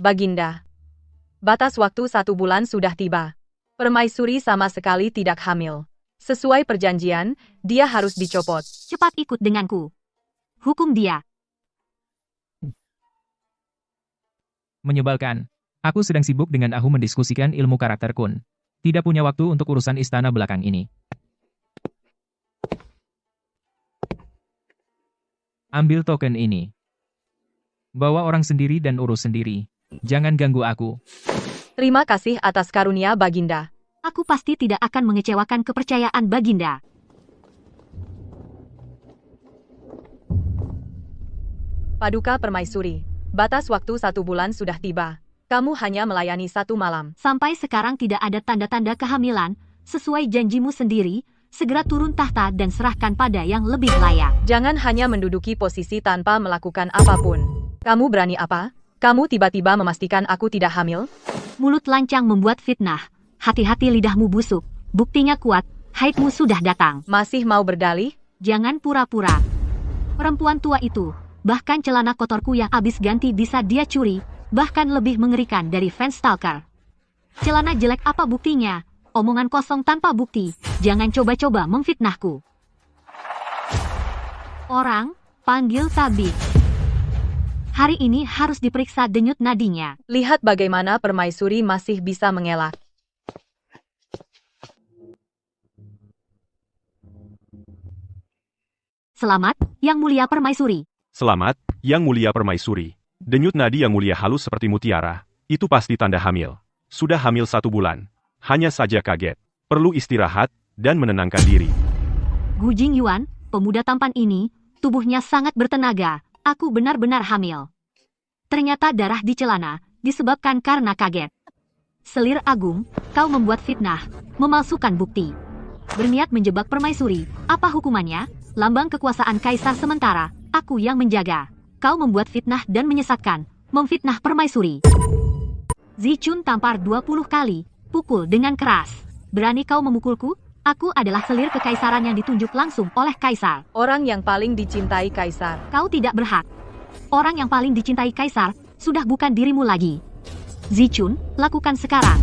Baginda. Batas waktu 1 bulan sudah tiba. Permaisuri sama sekali tidak hamil. Sesuai perjanjian, dia harus dicopot. Cepat ikut denganku. Hukum dia. Menyebalkan. Aku sedang sibuk dengan Ahu mendiskusikan ilmu karakter Kun. Tidak punya waktu untuk urusan istana belakang ini. Ambil token ini. Bawa orang sendiri dan urus sendiri. Jangan ganggu aku. Terima kasih atas karunia Baginda. Aku pasti tidak akan mengecewakan kepercayaan Baginda. Paduka Permaisuri. Batas waktu 1 bulan sudah tiba. Kamu hanya melayani 1 malam. Sampai sekarang tidak ada tanda-tanda kehamilan. Sesuai janjimu sendiri, segera turun tahta dan serahkan pada yang lebih layak. Jangan hanya menduduki posisi tanpa melakukan apapun. Kamu berani apa? Kamu tiba-tiba memastikan aku tidak hamil? Mulut lancang membuat fitnah. Hati-hati lidahmu busuk. Buktinya kuat, haidmu sudah datang. Masih mau berdalih? Jangan pura-pura. Perempuan tua itu, bahkan celana kotorku yang habis ganti bisa dia curi, bahkan lebih mengerikan dari fans stalker. Celana jelek apa buktinya? Omongan kosong tanpa bukti. Jangan coba-coba memfitnahku. Orang, panggil tabib. Hari ini harus diperiksa denyut nadinya. Lihat bagaimana Permaisuri masih bisa mengelak. Selamat, Yang Mulia Permaisuri. Selamat, Yang Mulia Permaisuri. Denyut nadi Yang Mulia halus seperti mutiara. Itu pasti tanda hamil. Sudah hamil 1 bulan. Hanya saja kaget. Perlu istirahat dan menenangkan diri. Gu Jingyuan, pemuda tampan ini, tubuhnya sangat bertenaga. Aku benar-benar hamil. Ternyata darah di celana disebabkan karena kaget. Selir Agung, kau membuat fitnah, memalsukan bukti. Berniat menjebak Permaisuri, apa hukumannya? Lambang kekuasaan Kaisar sementara, aku yang menjaga. Kau membuat fitnah dan menyesatkan, memfitnah Permaisuri. Zichun tampar 20 kali, pukul dengan keras. Berani kau memukulku? Aku adalah selir kekaisaran yang ditunjuk langsung oleh Kaisar. Orang yang paling dicintai Kaisar. Kau tidak berhak. Orang yang paling dicintai Kaisar sudah bukan dirimu lagi. Zichun, lakukan sekarang.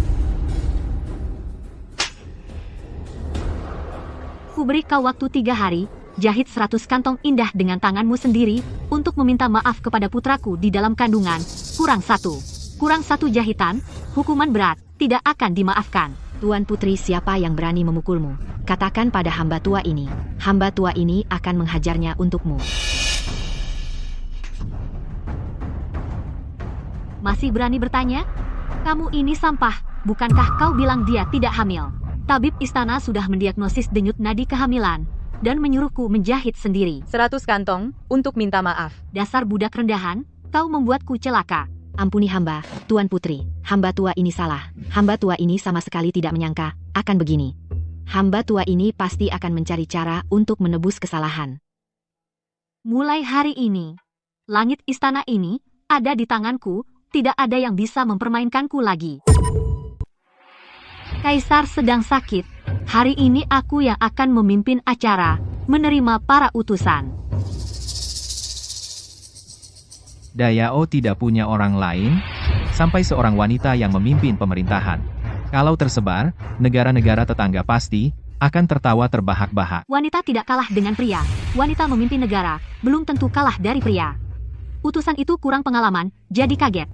Kuberi kau waktu 3 hari, jahit 100 kantong indah dengan tanganmu sendiri, untuk meminta maaf kepada putraku di dalam kandungan. Kurang 1. Kurang 1 jahitan, hukuman berat, tidak akan dimaafkan. Tuan Putri, siapa yang berani memukulmu? Katakan pada hamba tua ini. Hamba tua ini akan menghajarnya untukmu. Masih berani bertanya? Kamu ini sampah, bukankah kau bilang dia tidak hamil? Tabib istana sudah mendiagnosis denyut nadi kehamilan, dan menyuruhku menjahit sendiri. 100 kantong, untuk minta maaf. Dasar budak rendahan, kau membuatku celaka. Ampuni hamba, Tuan Putri. Hamba tua ini salah. Hamba tua ini sama sekali tidak menyangka akan begini. Hamba tua ini pasti akan mencari cara untuk menebus kesalahan. Mulai hari ini, langit istana ini ada di tanganku, tidak ada yang bisa mempermainkanku lagi. Kaisar sedang sakit. Hari ini aku yang akan memimpin acara, menerima para utusan. Dayao tidak punya orang lain, sampai seorang wanita yang memimpin pemerintahan. Kalau tersebar, negara-negara tetangga pasti akan tertawa terbahak-bahak. Wanita tidak kalah dengan pria. Wanita memimpin negara, belum tentu kalah dari pria. Utusan itu kurang pengalaman, jadi kaget.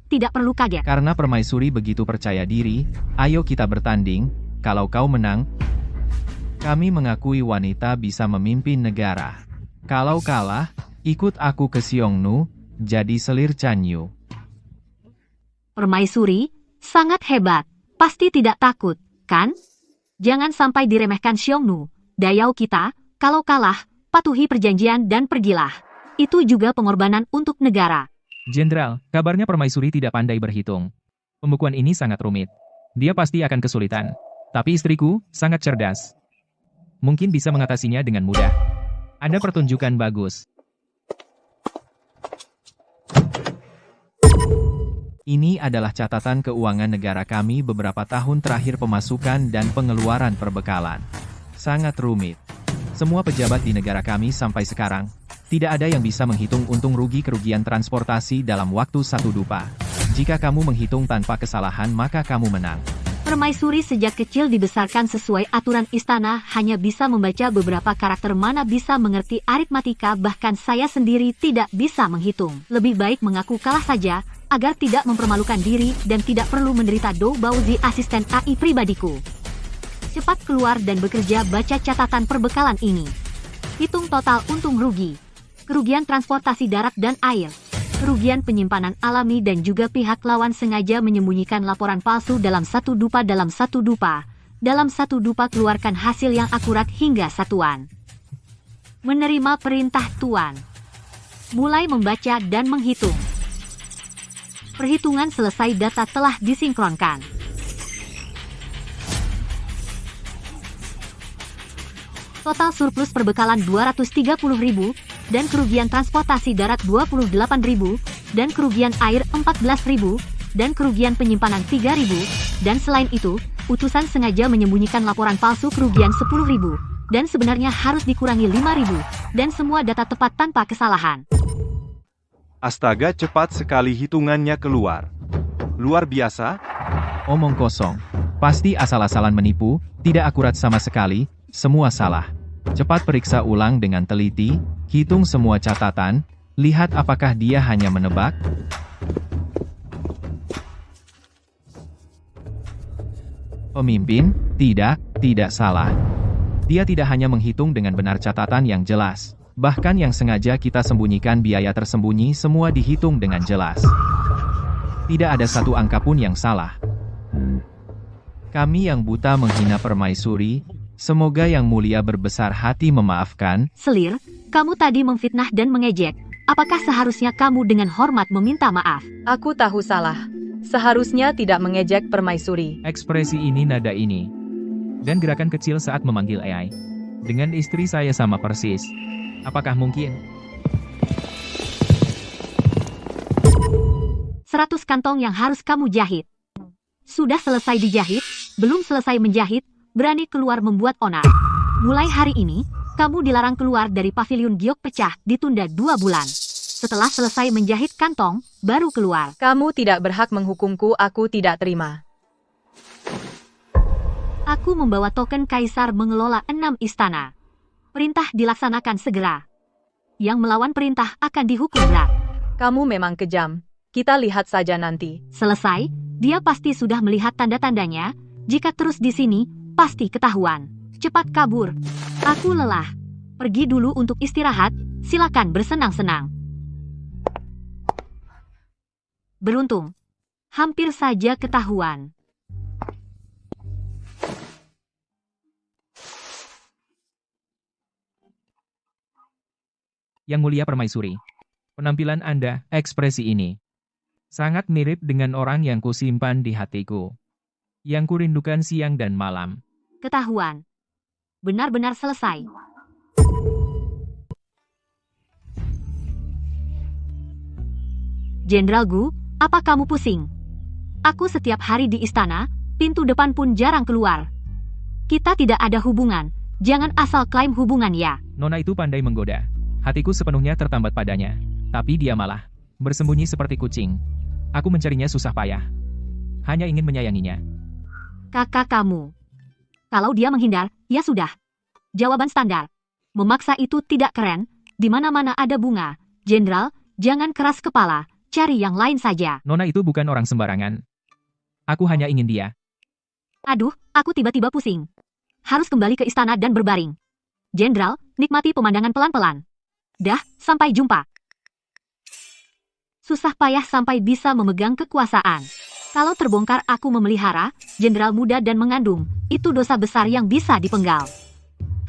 Tidak perlu kaget. Karena Permaisuri begitu percaya diri, ayo kita bertanding. Kalau kau menang, kami mengakui wanita bisa memimpin negara. Kalau kalah, ikut aku ke Xiongnu, jadi selir Chanyu. Permaisuri, sangat hebat. Pasti tidak takut, kan? Jangan sampai diremehkan Xiongnu. Dayao kita, kalau kalah, patuhi perjanjian dan pergilah. Itu juga pengorbanan untuk negara. Jenderal, kabarnya Permaisuri tidak pandai berhitung. Pembukuan ini sangat rumit. Dia pasti akan kesulitan. Tapi istriku, sangat cerdas. Mungkin bisa mengatasinya dengan mudah. Ada pertunjukan bagus. Ini adalah catatan keuangan negara kami beberapa tahun terakhir pemasukan dan pengeluaran perbekalan. Sangat rumit. Semua pejabat di negara kami sampai sekarang, tidak ada yang bisa menghitung untung rugi kerugian transportasi dalam waktu 1 dupa. Jika kamu menghitung tanpa kesalahan maka kamu menang. Permaisuri sejak kecil dibesarkan sesuai aturan istana, hanya bisa membaca beberapa karakter, mana bisa mengerti aritmatika, bahkan saya sendiri tidak bisa menghitung. Lebih baik mengaku kalah saja, agar tidak mempermalukan diri dan tidak perlu menderita Dou Baozi asisten AI pribadiku. Cepat keluar dan bekerja, baca catatan perbekalan ini. Hitung total untung rugi. Kerugian transportasi darat dan air. Kerugian penyimpanan alami dan juga pihak lawan sengaja menyembunyikan laporan palsu dalam 1 dupa. Dalam 1 dupa keluarkan hasil yang akurat hingga satuan. Menerima perintah Tuan. Mulai membaca dan menghitung. Perhitungan selesai, data telah disinkronkan. Total surplus perbekalan 230.000, dan kerugian transportasi darat 28.000, dan kerugian air 14.000, dan kerugian penyimpanan 3.000, dan selain itu, utusan sengaja menyembunyikan laporan palsu kerugian 10.000, dan sebenarnya harus dikurangi 5.000, dan semua data tepat tanpa kesalahan. Astaga, cepat sekali hitungannya keluar. Luar biasa. Omong kosong. Pasti asal-asalan menipu, tidak akurat sama sekali, semua salah. Cepat periksa ulang dengan teliti, hitung semua catatan, lihat apakah dia hanya menebak. Pemimpin, tidak salah. Dia tidak hanya menghitung dengan benar catatan yang jelas, bahkan yang sengaja kita sembunyikan biaya tersembunyi semua dihitung dengan jelas. Tidak ada satu angka pun yang salah. Kami yang buta menghina permaisuri, semoga yang mulia berbesar hati memaafkan. Selir, kamu tadi memfitnah dan mengejek. Apakah seharusnya kamu dengan hormat meminta maaf? Aku tahu salah. Seharusnya tidak mengejek permaisuri. Ekspresi ini, nada ini, dan gerakan kecil saat memanggil AI. Dengan istri saya sama persis. Apakah mungkin? 100 kantong yang harus kamu jahit. Sudah selesai dijahit, belum selesai menjahit, berani keluar membuat onar. Mulai hari ini, kamu dilarang keluar dari paviliun giok pecah, ditunda 2 bulan. Setelah selesai menjahit kantong, baru keluar. Kamu tidak berhak menghukumku, aku tidak terima. Aku membawa token kaisar mengelola 6 istana. Perintah dilaksanakan segera. Yang melawan perintah akan dihukum berat. Kamu memang kejam. Kita lihat saja nanti. Selesai, dia pasti sudah melihat tanda-tandanya. Jika terus di sini, pasti ketahuan. Cepat kabur. Aku lelah. Pergi dulu untuk istirahat, silakan bersenang-senang. Beruntung. Hampir saja ketahuan. Yang mulia permaisuri, penampilan Anda, ekspresi ini, sangat mirip dengan orang yang kusimpan di hatiku. Yang kurindukan siang dan malam. Ketahuan. Benar-benar selesai. Jenderal Gu, apa kamu pusing? Aku setiap hari di istana, pintu depan pun jarang keluar. Kita tidak ada hubungan, jangan asal klaim hubungan ya. Nona itu pandai menggoda. Hatiku sepenuhnya tertambat padanya, tapi dia malah bersembunyi seperti kucing. Aku mencarinya susah payah. Hanya ingin menyayanginya. Kakak kamu. Kalau dia menghindar, ya sudah. Jawaban standar. Memaksa itu tidak keren, di mana-mana ada bunga. Jenderal, jangan keras kepala, cari yang lain saja. Nona itu bukan orang sembarangan. Aku hanya ingin dia. Aduh, aku tiba-tiba pusing. Harus kembali ke istana dan berbaring. Jenderal, nikmati pemandangan pelan-pelan. Dah, sampai jumpa. Susah payah sampai bisa memegang kekuasaan. Kalau terbongkar aku memelihara, jenderal muda dan mengandung, itu dosa besar yang bisa dipenggal.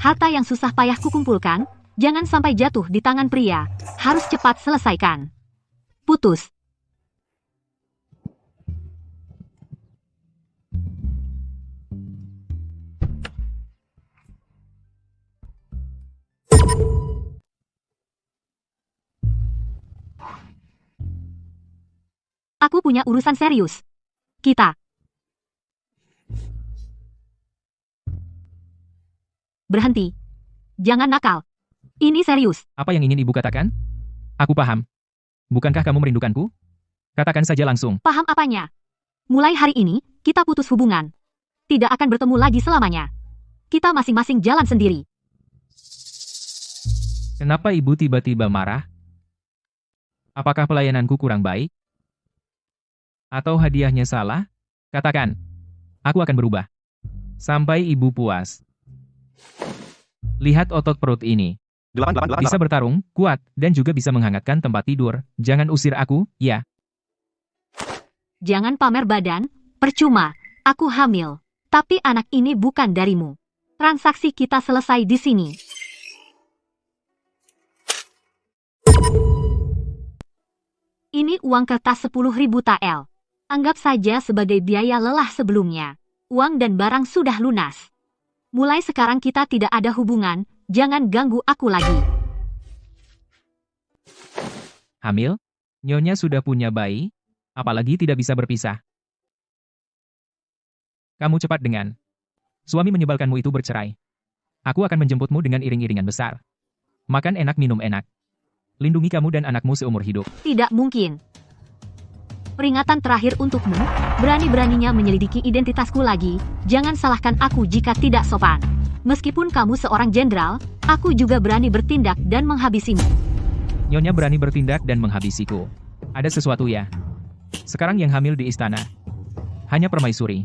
Harta yang susah payah kukumpulkan, jangan sampai jatuh di tangan pria, harus cepat selesaikan. Putus. Aku punya urusan serius. Kita. Berhenti. Jangan nakal. Ini serius. Apa yang ingin ibu katakan? Aku paham. Bukankah kamu merindukanku? Katakan saja langsung. Paham apanya? Mulai hari ini, kita putus hubungan. Tidak akan bertemu lagi selamanya. Kita masing-masing jalan sendiri. Kenapa ibu tiba-tiba marah? Apakah pelayananku kurang baik? Atau hadiahnya salah? Katakan. Aku akan berubah. Sampai ibu puas. Lihat otot perut ini. Bisa bertarung, kuat, dan juga bisa menghangatkan tempat tidur. Jangan usir aku, ya. Jangan pamer badan, percuma. Aku hamil. Tapi anak ini bukan darimu. Transaksi kita selesai di sini. Ini uang kertas 10.000 tael. Anggap saja sebagai biaya lelah sebelumnya. Uang dan barang sudah lunas. Mulai sekarang kita tidak ada hubungan, jangan ganggu aku lagi. Hamil? Nyonya sudah punya bayi? Apalagi tidak bisa berpisah. Kamu cepat dengan. Suami menyebalkanmu itu bercerai. Aku akan menjemputmu dengan iring-iringan besar. Makan enak, minum enak. Lindungi kamu dan anakmu seumur hidup. Tidak mungkin. Peringatan terakhir untukmu, berani-beraninya menyelidiki identitasku lagi, jangan salahkan aku jika tidak sopan. Meskipun kamu seorang jenderal, aku juga berani bertindak dan menghabisimu. Nyonya berani bertindak dan menghabisiku. Ada sesuatu ya. Sekarang yang hamil di istana. Hanya permaisuri.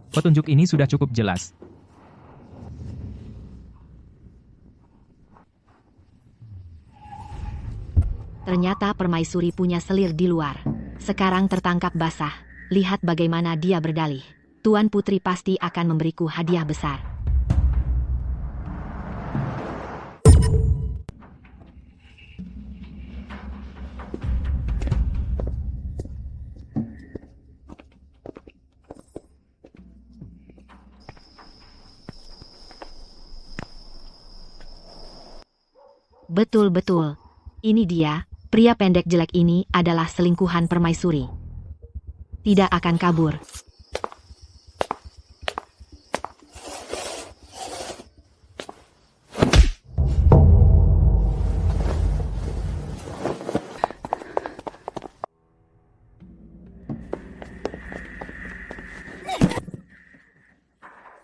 Petunjuk ini sudah cukup jelas. Ternyata permaisuri punya selir di luar. Sekarang tertangkap basah. Lihat bagaimana dia berdalih. Tuan Putri pasti akan memberiku hadiah besar. Betul-betul. Ini dia, pria pendek jelek ini adalah selingkuhan permaisuri. Tidak akan kabur.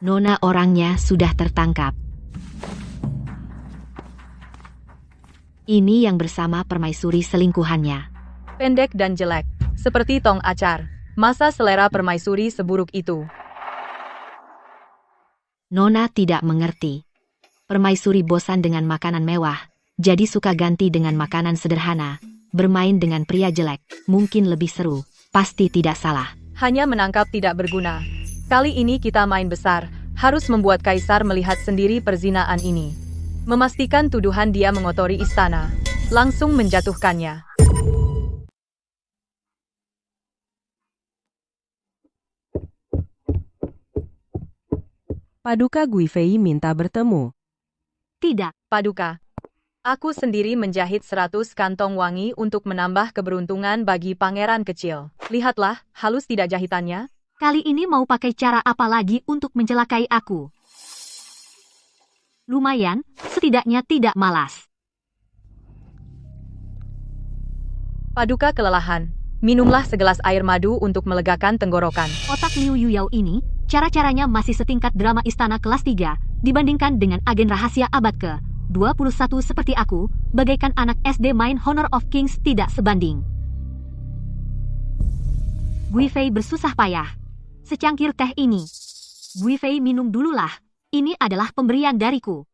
Nona orangnya sudah tertangkap. Ini yang bersama permaisuri selingkuhannya. Pendek dan jelek, seperti tong acar. Masa selera permaisuri seburuk itu? Nona tidak mengerti. Permaisuri bosan dengan makanan mewah, jadi suka ganti dengan makanan sederhana. Bermain dengan pria jelek, mungkin lebih seru. Pasti tidak salah. Hanya menangkap tidak berguna. Kali ini kita main besar, harus membuat kaisar melihat sendiri perzinaan ini. Memastikan tuduhan dia mengotori istana. Langsung menjatuhkannya. Paduka Guifei minta bertemu. Tidak. Paduka. Aku sendiri menjahit 100 kantong wangi untuk menambah keberuntungan bagi pangeran kecil. Lihatlah, halus tidak jahitannya? Kali ini mau pakai cara apa lagi untuk mencelakai aku? Lumayan, setidaknya tidak malas. Paduka kelelahan. Minumlah segelas air madu untuk melegakan tenggorokan. Otak Liu Yuyao ini, cara-caranya masih setingkat drama istana kelas 3, dibandingkan dengan agen rahasia abad ke-21 seperti aku, bagaikan anak SD main Honor of Kings tidak sebanding. Guifei bersusah payah. Secangkir teh ini. Guifei minum dululah. Ini adalah pemberian dariku.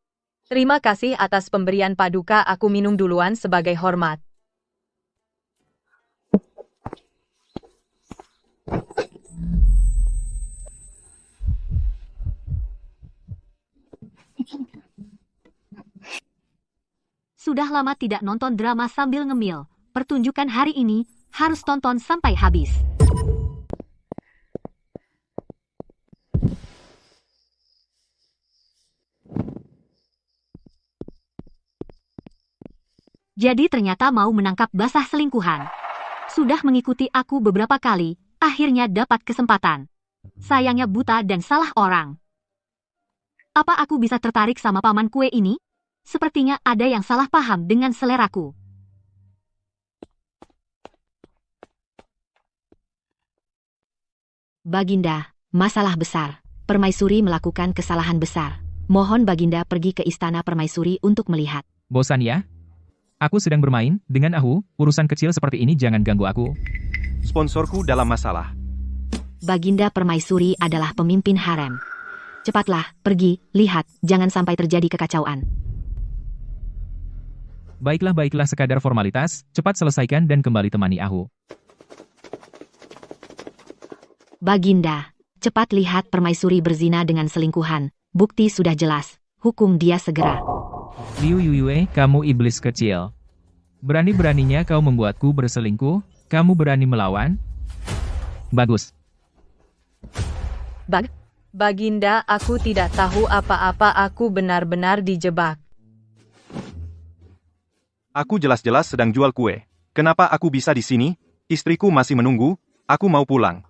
Terima kasih atas pemberian Paduka, aku minum duluan sebagai hormat. Sudah lama tidak nonton drama sambil ngemil. Pertunjukan hari ini harus tonton sampai habis. Jadi ternyata mau menangkap basah selingkuhan. Sudah mengikuti aku beberapa kali, akhirnya dapat kesempatan. Sayangnya buta dan salah orang. Apa aku bisa tertarik sama paman kue ini? Sepertinya ada yang salah paham dengan seleraku. Baginda, masalah besar. Permaisuri melakukan kesalahan besar. Mohon Baginda pergi ke istana Permaisuri untuk melihat. Bosan ya? Aku sedang bermain dengan Ahu, urusan kecil seperti ini jangan ganggu aku. Sponsorku dalam masalah. Baginda Permaisuri adalah pemimpin harem. Cepatlah, pergi, lihat, jangan sampai terjadi kekacauan. Baiklah sekadar formalitas, cepat selesaikan dan kembali temani Ahu. Baginda, cepat lihat Permaisuri berzina dengan selingkuhan. Bukti sudah jelas, hukum dia segera. Liu Yuyue, kamu iblis kecil. Berani-beraninya kau membuatku berselingkuh, kamu berani melawan? Bagus. Baginda, aku tidak tahu apa-apa, aku benar-benar dijebak. Aku jelas-jelas sedang jual kue. Kenapa aku bisa di sini? Istriku masih menunggu, aku mau pulang.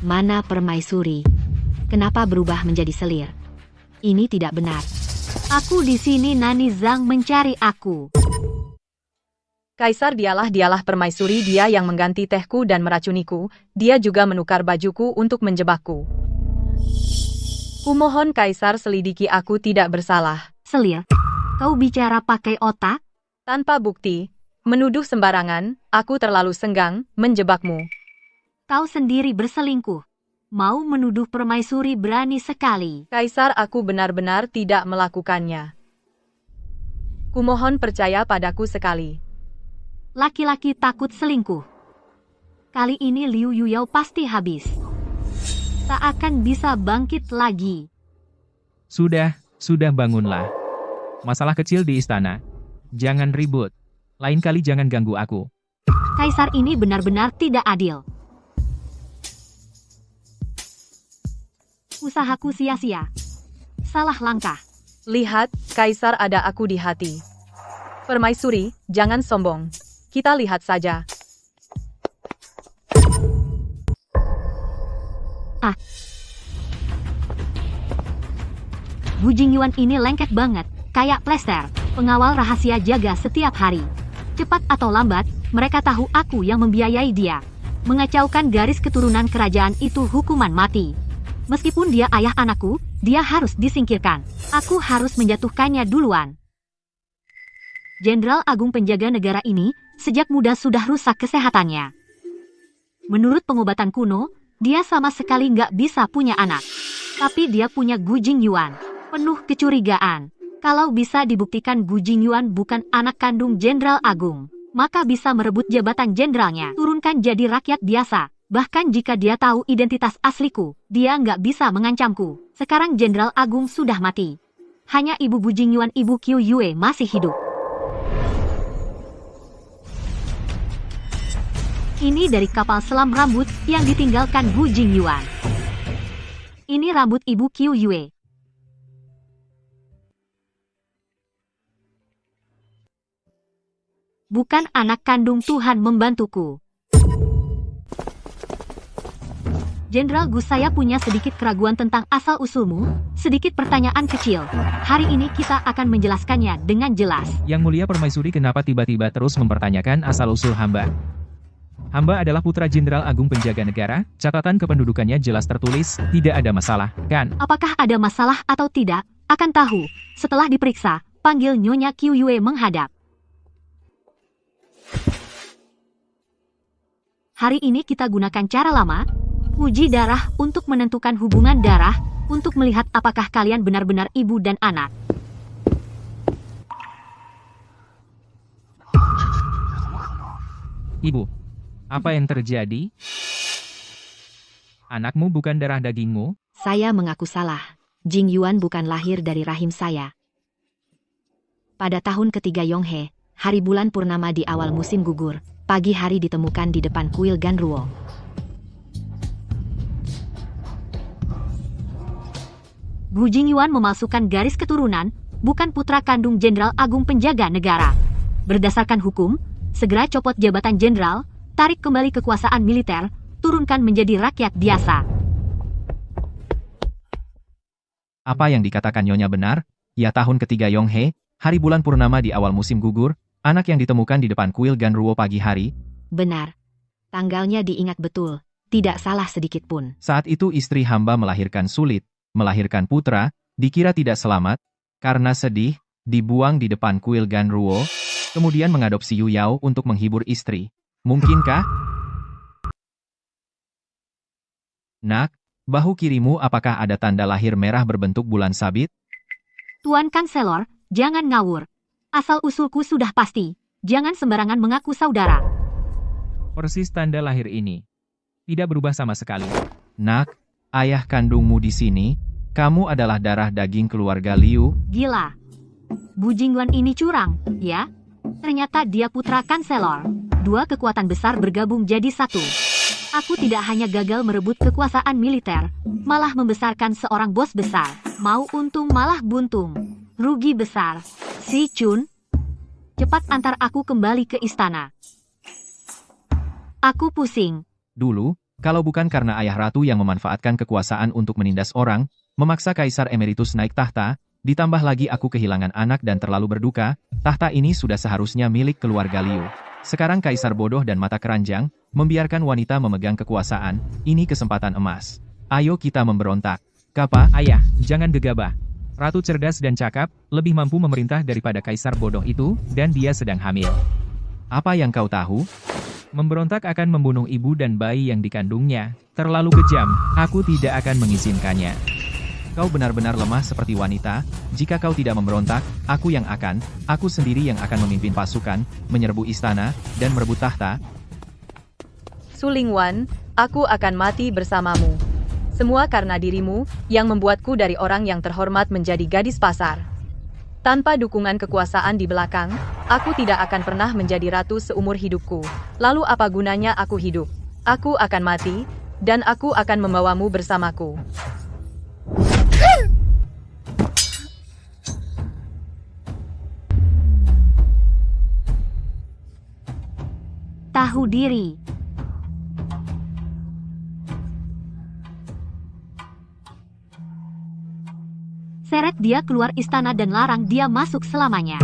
Mana Permaisuri? Kenapa berubah menjadi selir? Ini tidak benar. Aku di sini, Nani Zhang mencari aku. Kaisar, dialah Permaisuri, dia yang mengganti tehku dan meracuniku, dia juga menukar bajuku untuk menjebakku. Kumohon Kaisar selidiki, aku tidak bersalah. Selir? Kau bicara pakai otak? Tanpa bukti, menuduh sembarangan, aku terlalu senggang menjebakmu. Kau sendiri berselingkuh. Mau menuduh Permaisuri berani sekali. Kaisar, aku benar-benar tidak melakukannya. Kumohon percaya padaku sekali. Laki-laki takut selingkuh. Kali ini Liu Yuyao pasti habis. Tak akan bisa bangkit lagi. Sudah bangunlah. Masalah kecil di istana. Jangan ribut. Lain kali jangan ganggu aku. Kaisar ini benar-benar tidak adil. Usahaku sia-sia. Salah langkah. Lihat, Kaisar, ada aku di hati. Permaisuri, jangan sombong. Kita lihat saja. Bu Jingyuan ini lengket banget, kayak plester. Pengawal rahasia jaga setiap hari. Cepat atau lambat, mereka tahu aku yang membiayai dia. Mengacaukan garis keturunan kerajaan itu hukuman mati. Meskipun dia ayah anakku, dia harus disingkirkan. Aku harus menjatuhkannya duluan. Jenderal Agung penjaga negara ini, sejak muda sudah rusak kesehatannya. Menurut pengobatan kuno, dia sama sekali nggak bisa punya anak. Tapi dia punya Gu Jingyuan. Penuh kecurigaan. Kalau bisa dibuktikan Gu Jingyuan bukan anak kandung Jenderal Agung, maka bisa merebut jabatan jenderalnya. Turunkan jadi rakyat biasa. Bahkan jika dia tahu identitas asliku, dia nggak bisa mengancamku. Sekarang Jenderal Agung sudah mati. Hanya ibu Bu Jingyuan, ibu Qiu Yue masih hidup. Ini dari kapal selam rambut yang ditinggalkan Bu Jingyuan. Ini rambut ibu Qiu Yue. Bukan anak kandung Tuhan membantuku. Jenderal Gu, saya punya sedikit keraguan tentang asal-usulmu, sedikit pertanyaan kecil. Hari ini kita akan menjelaskannya dengan jelas. Yang mulia Permaisuri, kenapa tiba-tiba terus mempertanyakan asal-usul hamba? Hamba adalah putra Jenderal Agung penjaga negara, catatan kependudukannya jelas tertulis, tidak ada masalah, kan? Apakah ada masalah atau tidak, akan tahu. Setelah diperiksa, panggil Nyonya Qiu Yue menghadap. Hari ini kita gunakan cara lama, uji darah untuk menentukan hubungan darah, untuk melihat apakah kalian benar-benar ibu dan anak. Ibu, apa yang terjadi? Anakmu bukan darah dagingmu? Saya mengaku salah. Jingyuan bukan lahir dari rahim saya. Pada tahun ketiga Yonghe, hari bulan purnama di awal musim gugur, pagi hari ditemukan di depan kuil Ganruo. Gu Jingyuan memalsukan garis keturunan, bukan putra kandung Jenderal Agung penjaga negara. Berdasarkan hukum, segera copot jabatan jenderal, tarik kembali kekuasaan militer, turunkan menjadi rakyat biasa. Apa yang dikatakan Nyonya benar? Ya, tahun ketiga Yonghe, hari bulan purnama di awal musim gugur, anak yang ditemukan di depan kuil Ganruo pagi hari. Benar. Tanggalnya diingat betul. Tidak salah sedikit pun. Saat itu istri hamba melahirkan sulit, melahirkan putra, dikira tidak selamat, karena sedih, dibuang di depan kuil Ganruo, kemudian mengadopsi Yu Yao untuk menghibur istri. Mungkinkah? Nak, bahu kirimu apakah ada tanda lahir merah berbentuk bulan sabit? Tuan Kanselor, jangan ngawur. Asal-usulku sudah pasti. Jangan sembarangan mengaku saudara. Persis tanda lahir ini. Tidak berubah sama sekali. Nak, ayah kandungmu di sini, kamu adalah darah daging keluarga Liu. Gila. Bu Jingguan ini curang, ya? Ternyata dia putra Kanselor. Dua kekuatan besar bergabung jadi satu. Aku tidak hanya gagal merebut kekuasaan militer, malah membesarkan seorang bos besar. Mau untung malah buntung. Rugi besar. Si Chun, cepat antar aku kembali ke istana. Aku pusing. Dulu, kalau bukan karena ayah ratu yang memanfaatkan kekuasaan untuk menindas orang, memaksa kaisar emeritus naik tahta, ditambah lagi aku kehilangan anak dan terlalu berduka, tahta ini sudah seharusnya milik keluarga Liu. Sekarang kaisar bodoh dan mata keranjang, membiarkan wanita memegang kekuasaan, ini kesempatan emas. Ayo kita memberontak. Kapa, ayah, jangan gegabah. Ratu cerdas dan cakap, lebih mampu memerintah daripada kaisar bodoh itu, dan dia sedang hamil. Apa yang kau tahu? Memberontak akan membunuh ibu dan bayi yang dikandungnya. Terlalu kejam, aku tidak akan mengizinkannya. Kau benar-benar lemah seperti wanita, jika kau tidak memberontak, aku sendiri yang akan memimpin pasukan, menyerbu istana, dan merebut tahta. Su Lingwan, aku akan mati bersamamu. Semua karena dirimu, yang membuatku dari orang yang terhormat menjadi gadis pasar. Tanpa dukungan kekuasaan di belakang, aku tidak akan pernah menjadi ratu seumur hidupku. Lalu apa gunanya aku hidup? Aku akan mati, dan aku akan membawamu bersamaku. Tahu diri. Seret dia keluar istana dan larang dia masuk selamanya.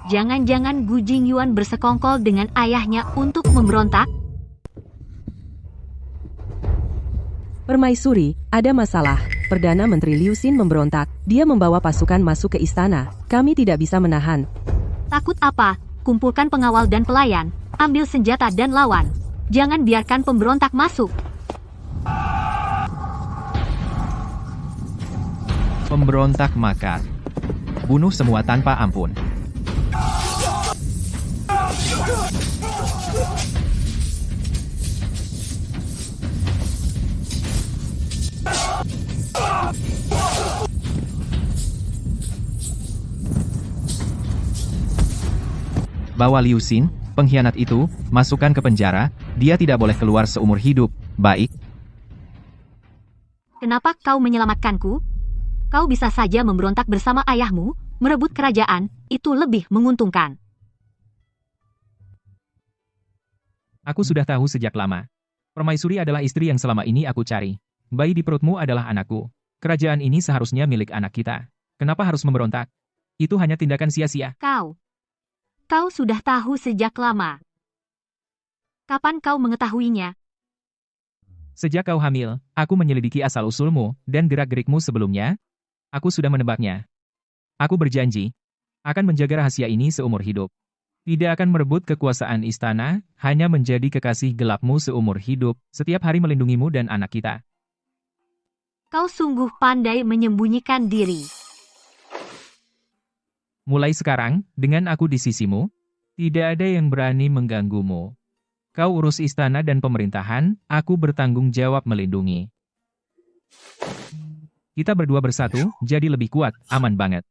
Jangan-jangan Gu Jingyuan bersekongkol dengan ayahnya untuk memberontak? Permaisuri, ada masalah. Perdana Menteri Liu Xin memberontak. Dia membawa pasukan masuk ke istana. Kami tidak bisa menahan. Takut apa? Kumpulkan pengawal dan pelayan, ambil senjata dan lawan. Jangan biarkan pemberontak masuk. Pemberontak makar. Bunuh semua tanpa ampun. Bawa Liu Xin, pengkhianat itu, masukkan ke penjara, dia tidak boleh keluar seumur hidup, baik? Kenapa kau menyelamatkanku? Kau bisa saja memberontak bersama ayahmu, merebut kerajaan, itu lebih menguntungkan. Aku sudah tahu sejak lama. Permaisuri adalah istri yang selama ini aku cari. Bayi di perutmu adalah anakku. Kerajaan ini seharusnya milik anak kita. Kenapa harus memberontak? Itu hanya tindakan sia-sia. Kau sudah tahu sejak lama. Kapan kau mengetahuinya? Sejak kau hamil, aku menyelidiki asal-usulmu dan gerak-gerikmu sebelumnya. Aku sudah menebaknya. Aku berjanji, akan menjaga rahasia ini seumur hidup. Tidak akan merebut kekuasaan istana, hanya menjadi kekasih gelapmu seumur hidup, setiap hari melindungimu dan anak kita. Kau sungguh pandai menyembunyikan diri. Mulai sekarang, dengan aku di sisimu, tidak ada yang berani mengganggumu. Kau urus istana dan pemerintahan, aku bertanggung jawab melindungi. Kita berdua bersatu, jadi lebih kuat, aman banget.